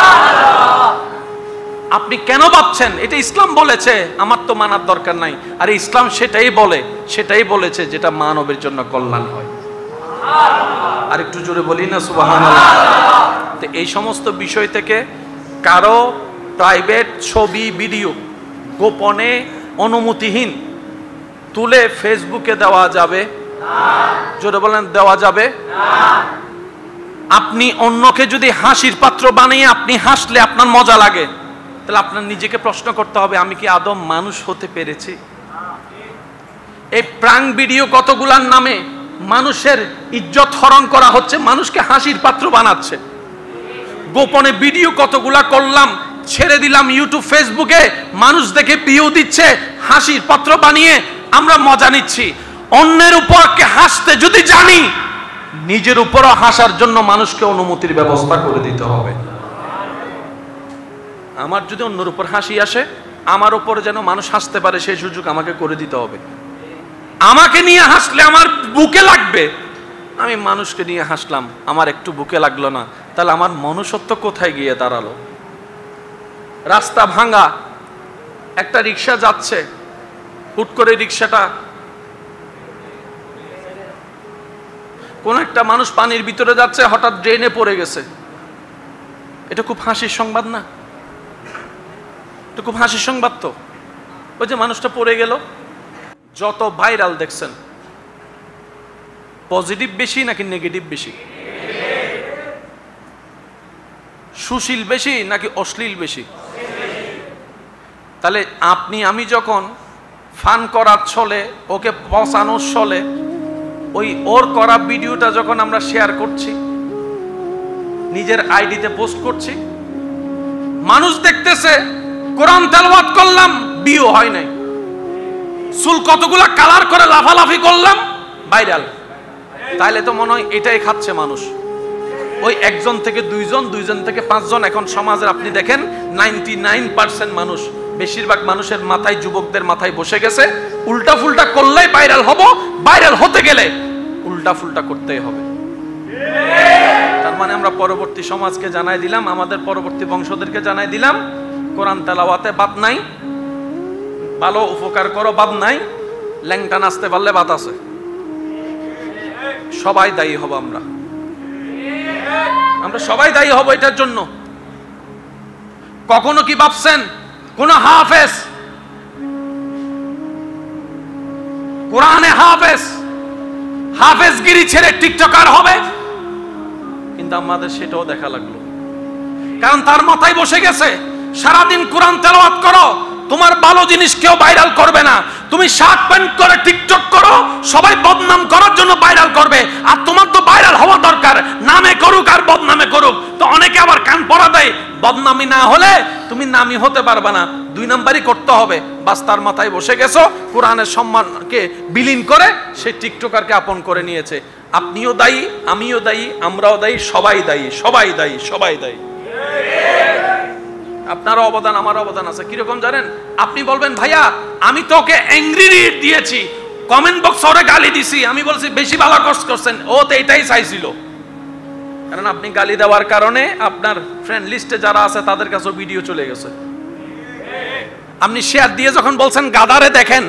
Speaker 1: আপনি কেন ভাবছেন এটা ইসলাম বলেছে, আমার তো মানার দরকার নাই? আর ইসলাম সেটাই বলেছে যেটা মানবের জন্য কল্যাণ হয়। আর একটু জোরে বলি না সুবহানাল্লাহ। তো এই সমস্ত বিষয় থেকে কারো প্রাইভেট ছবি ভিডিও গোপনে অনুমতিহীন তুলে ফেসবুকে দেওয়া যাবে না। জোরে বলেন, দেওয়া যাবে না। আপনি অন্যকে যদি হাসির পাত্র বানিয়ে আপনি হাসলে আপনার মজা লাগে, তাহলে আপনার নিজেকে প্রশ্ন করতে হবে, আমি কি আদৌ মানুষ হতে পেরেছি? এই প্রাঙ্ক ভিডিও কতগুলার নামে মানুষের ইজ্জত হরণ করা হচ্ছে, মানুষকে হাসির পাত্র বানাচ্ছে। গোপনে ভিডিও কতগুলা করলাম, ছেড়ে দিলাম ইউটিউব ফেসবুকে, মানুষ দেখে ভিউ দিচ্ছে, হাসির পাত্র বানিয়ে আমরা মজা নিচ্ছি। অন্যের উপর হাসতে যদি জানি, নিজের উপরও হাসার জন্য মানুষকে অনুমতির ব্যবস্থা করে দিতে হবে। আমার যদি অন্যের উপর হাসি আসে, আমার উপর যেন মানুষ হাসতে পারে সেই সুযোগ আমাকে করে দিতে হবে। আমাকে নিয়ে হাসলে আমার বুকে লাগবে, আমি মানুষকে নিয়ে হাসলাম, আমার একটু বুকে লাগলো না, তাহলে আমার মনুষ্যত্ব কোথায় গিয়ে দাঁড়ালো? রাস্তা ভাঙা, একটা রিক্সা যাচ্ছে, হুট করে রিক্সাটা, কোন একটা মানুষ পানির ভিতরে যাচ্ছে, হঠাৎ ড্রেনে পড়ে গেছে। এটা খুব হাসির সংবাদ না? এটা খুব হাসির সংবাদ তো। ওই যে মানুষটা পড়ে গেল। যত ভাইরাল দেখছেন, পজিটিভ বেশি নাকি নেগেটিভ বেশি? সুশীল বেশি নাকি অশ্লীল বেশি? তাহলে আপনি আমি যখন ফান করার ছলে, ওকে পচানোর ছলে, ওই ওর করা ভিডিওটা যখন আমরা শেয়ার করছি, নিজের আইডিতে পোস্ট করছি, মানুষ দেখতেছে, কোরআন তেলাওয়াত করলাম, ভিউ হয় নাই, চুল কতগুলা কালার করে লাফালাফি করলাম, ভাইরাল। তাইলে তো মনে হয় এটাই খাচ্ছে মানুষ। ওই একজন থেকে দুইজন, দুইজন থেকে পাঁচজন। এখন সমাজের আপনি দেখেন 99% মানুষ, বেশিরভাগ মানুষের মাথায়, যুবকদের মাথায় বসে গেছে, উল্টা ফুলটা করলেই ভাইরাল হব, ভাইরাল হতে গেলে উল্টা ফুলটা করতেই হবে। তার মানে আমরা পরবর্তী সমাজকে জানাই দিলাম, আমাদের পরবর্তী বংশদেরকে জানাই দিলাম, কোরআন তেলাওয়াতে বাদ নাই, ভালো উপকার করো বাদ নাই, ল্যাংটা নাচতে পারলে বাদ আছে। সবাই দায়ী হব, আমরা সবাই দায়ী হব এটার জন্য। কখনো কি ভাবছেন কোন হাফেজ, কোরআনে হাফেজগিরি ছেড়ে টিকটকার হবে? কিন্তু আমাদের সেটাও দেখা লাগলো, কারণ তার মাথায় বসে গেছে সারাদিন কোরআন তেলাওয়াত করো, তোমার ভালো জিনিস কেউ ভাইরাল করবে না। তুমি শার্ট প্যান্ট করে টিকটক করো, সবাই বদনাম করার জন্য ভাইরাল করবে, আর তোমার তো ভাইরাল হওয়া দরকার, নামে করুক আর বদনামে করুক। তো অনেকে আবার কান পড়া দেয়, বদনামি না হলে তুমি নামি হতে পারবে না, 2 নাম্বারই করতে হবে। বাস, তার মাথায় বসে গেছো, কোরআনের সম্মানকে বিলীন করে সে টিকটকারকে আপন করে নিয়েছে। আপনিও দায়ী, আমিও দায়ী, আমরাও দায়ী, সবাই দায়ী, সবাই দায়ী, সবাই দায়ী। আপনার অবদান, আমার অবদান আছে। কিরকম জানেন? আপনি বলবেন, ভাইয়া আমি তো ওকে অ্যাংরি রিড দিয়েছি, কমেন্ট বক্স ওরে গালি দিছি, আমি বলছি বেশি ভালো কোর্স করছেন, ও তো এটাই চাইছিল। কারণ আপনি গালি দেওয়ার কারণে আপনার ফ্রেন্ড লিস্টে যারা আছে তাদের কাছে ভিডিও চলে গেছে। আপনি শেয়ার দিয়ে যখন বলছেন গাদারে দেখেন,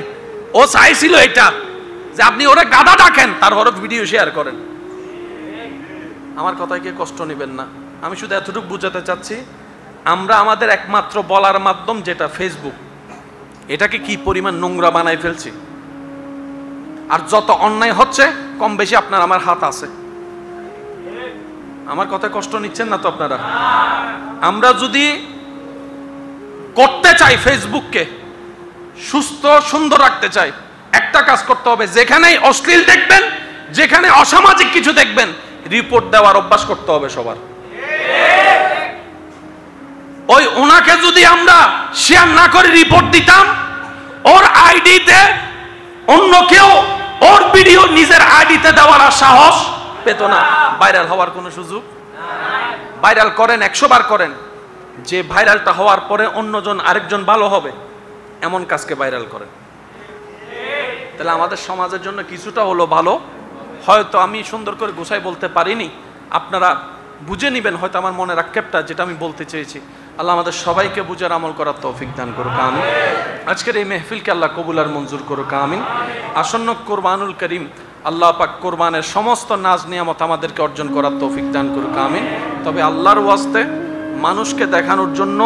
Speaker 1: ও চাইছিল এটা, যে আপনি ওরে গাদা ডাকেন, তারপরে ভিডিও শেয়ার করেন। আমার কথায় কি কষ্ট নেবেন না। আমি শুধু এতটুকু বুঝাতে চাচ্ছি, আমরা আমাদের একমাত্র বলার মাধ্যম যেটা ফেসবুক, এটাকে কি পরিমাণ নোংরা বানাই ফেলছি। আর যত অন্যায় হচ্ছে, কম বেশি আপনার আমার হাত আছে। আমার কথায় কষ্ট নিচ্ছেন না তো আপনারা? আমরা যদি করতে চাই ফেসবুককে সুস্থ সুন্দর রাখতে চাই, একটা কাজ করতে হবে, যেখানেই অশ্লীল দেখবেন, যেখানে অসামাজিক কিছু দেখবেন, রিপোর্ট দেওয়ার অভ্যাস করতে হবে সবার। ওই ওনাকে যদি আমরা শেয়ার না করে রিপোর্ট দিতাম, ওর আইডিতে অন্য কেউ ওর ভিডিও নিজের আইডিতে দেওয়ার সাহস পেত না, ভাইরাল হওয়ার কোনো সুযোগ। ভাইরাল করেন, 100 বার করেন, যে ভাইরালটা হওয়ার পরে অন্যজন আরেকজন ভালো হবে, এমন কাজকে ভাইরাল করেন। তাহলে আমাদের সমাজের জন্য কিছুটা হলো ভালো। হয়তো আমি সুন্দর করে গোছাই বলতে পারিনি, আপনারা বুঝে নিবেন হয়তো আমার মনের আক্ষেপটা, যেটা আমি বলতে চেয়েছি। আল্লাহ আমাদের সবাইকে বুঝার আমল করার তৌফিক দান করুক, আমিন। আজকের এই মেহফিলকে আল্লাহ কবুল আর মঞ্জুর করুক, আমিন। আসন্ন কোরবানুল করিম, আল্লাহ পাক কোরবানের সমস্ত নাজ নিয়ামত আমাদেরকে অর্জন করার তৌফিক দান করুক, আমিন। তবে আল্লাহর ওয়াস্তে মানুষকে দেখানোর জন্য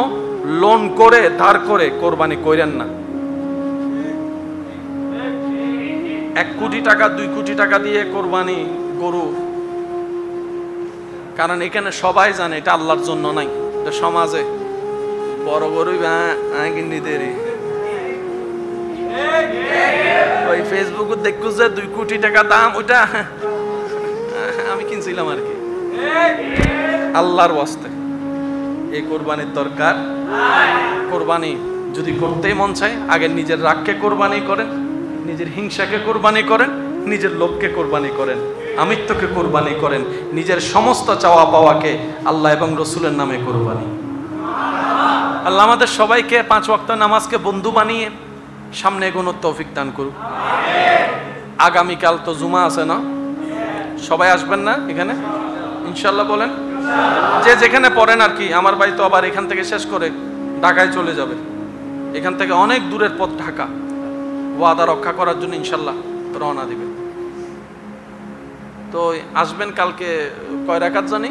Speaker 1: লোন করে ধার করে কোরবানি করেন না। 1 কোটি টাকা 2 কোটি টাকা দিয়ে কোরবানি গরু, কারণ এখানে সবাই জানে এটা আল্লাহর জন্য নাই, এটা সমাজে বড় গরু কিনি দেরি। ওই ফেসবুকে দেখু যে 2 কোটি টাকা দাম, ওইটা আমি কিনছিলাম আর কি। আল্লাহর ওয়াস্তে এই কোরবানির দরকার। কোরবানি যদি করতেই মন চায়, আগে নিজের রাগকে কোরবানি করেন, নিজের হিংসাকে কোরবানি করেন, নিজের লোভকে কোরবানি করেন, আমিত্বকে কোরবানি করেন, নিজের সমস্ত চাওয়া পাওয়াকে আল্লাহ এবং রসুলের নামে কোরবানি। আল্লাহ আমাদের সবাইকে 5 ওয়াক্ত নামাজকে বন্ধু বানিয়ে সামনে এগোনোর তৌফিক দান করুক। আগামীকাল তো জুমা আছে না? সবাই আসবেন না এখানে ইনশাল্লাহ? বলেন যে যেখানে পড়েন আর কি। আমার ভাই তো আবার এখান থেকে শেষ করে ঢাকায় চলে যাবে, এখান থেকে অনেক দূরের পথ ঢাকা, ওয়াদা রক্ষা করার জন্য ইনশাল্লাহ রওনা দিবে। তো আসবেন কালকে। কয় রাকাত জানি?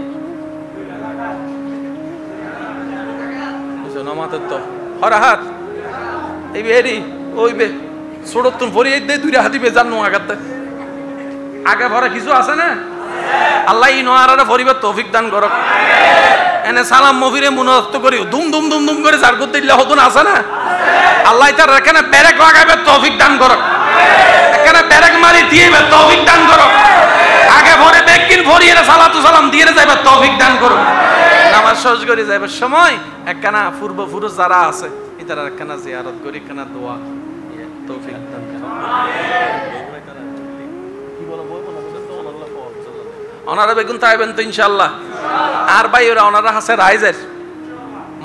Speaker 1: নামাজের তো হরাহাত এই বেরি ওই বে ছোটতুন ভরিয়ে দে 2 হাতি বেজান নো আগাতে আগে ভরা কিছু আছে না? আল্লাহ ই নোয়ারারে ভরিবার তৌফিক দান করুক। এনে সালাম মফিরে মুনাফত করি দুম দুম দুম দুম করে জার করতে দিলে হতো না, আছে না? আল্লাহ তার এখানে ব্যারেক লাগাবে তৌফিক দান করুক, এখানে ব্যারেক মারি দিয়ে তৌফিক দান করুক, আগে ভরে বেকিন ভরিয়ে সালাতু সালাম দিয়ে যাইবে তৌফিক দান করুক। নামাজ শেষ করে যাইবার সময় একখানা পূর্বপুরুষ যারা আছে এটার একখানা জিয়ারত করি, একখানা দোয়া তৌফিক দান করুক। ওনারা বেগুন তাইবেন তো ইনশাআল্লাহ। আর ভাই ওরা ওনারা আছে রাইজের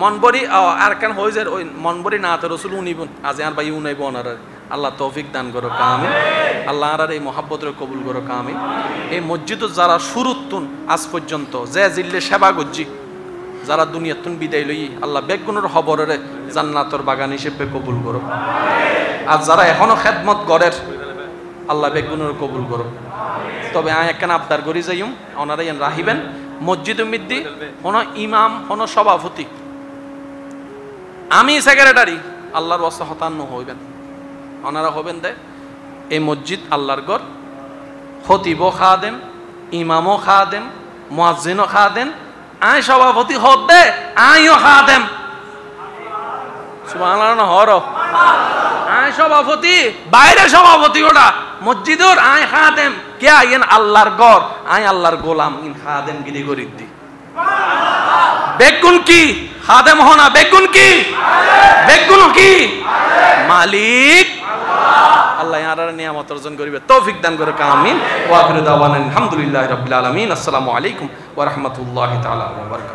Speaker 1: মনবরি আর কেন হইজের ওই মনবরি না তো রসুল উনিবন আজ আর ভাই উনাইব ওনারা। আল্লাহ তৌফিক দান করো কামিন। আল্লাহ আর এই মহাব্বতের কবুল করো কামিন। এই মসজিদ যারা শুরুতুন আজ পর্যন্ত যে জিল্লে সেবা গজ্জি যারা দুনিয়াতুন বিদায় লই আল্লাহ বেগুনের খবরের জান্নাতর বাগান হিসেবে কবুল করো। আর যারা এখনো খেদমত গড়ের আল্লাহ বেগুনের কবুল করো। তবে আয় একখানা আবদার করি যাইম ওনারা রাহিবেন মসজিদ মিদ্দি হন ইমাম হন সভাপতি, আমি সেক্রেটারি, আল্লাহর ওয়াস্তে হতান্ন হইবেন। ওনারা হবেন দে এই মসজিদ আল্লাহর ঘর, খতিবও খাদেম, ইমামও খাদেম, মুয়াজ্জিনও খাদেম, আয় সভাপতি হদ দে আইও খাদেম। সুবহানাল্লাহ হর আয় সভাপতি, বাইরে সভাপতি ওটা মসজিদর আয় খাদেম কে আইন আল্লাহর ঘর, আয় আল্লাহর গোলাম ইন খাদেম গিরি করি দি। বেগুন কি খাদেম হনা, বেগুন কি বেগুন কি মালিক আল্লাহ ইয়ার নিয়ামত অর্জন করিবে তৌফিক দান করে আমিন। ওয়া আখিরু দাওয়ানা আলহামদুলিল্লাহি রাব্বিল আলামিন। আসসালামু আলাইকুম ওয়া রাহমাতুল্লাহি তাআলা ওয়া বারাকাতুহু।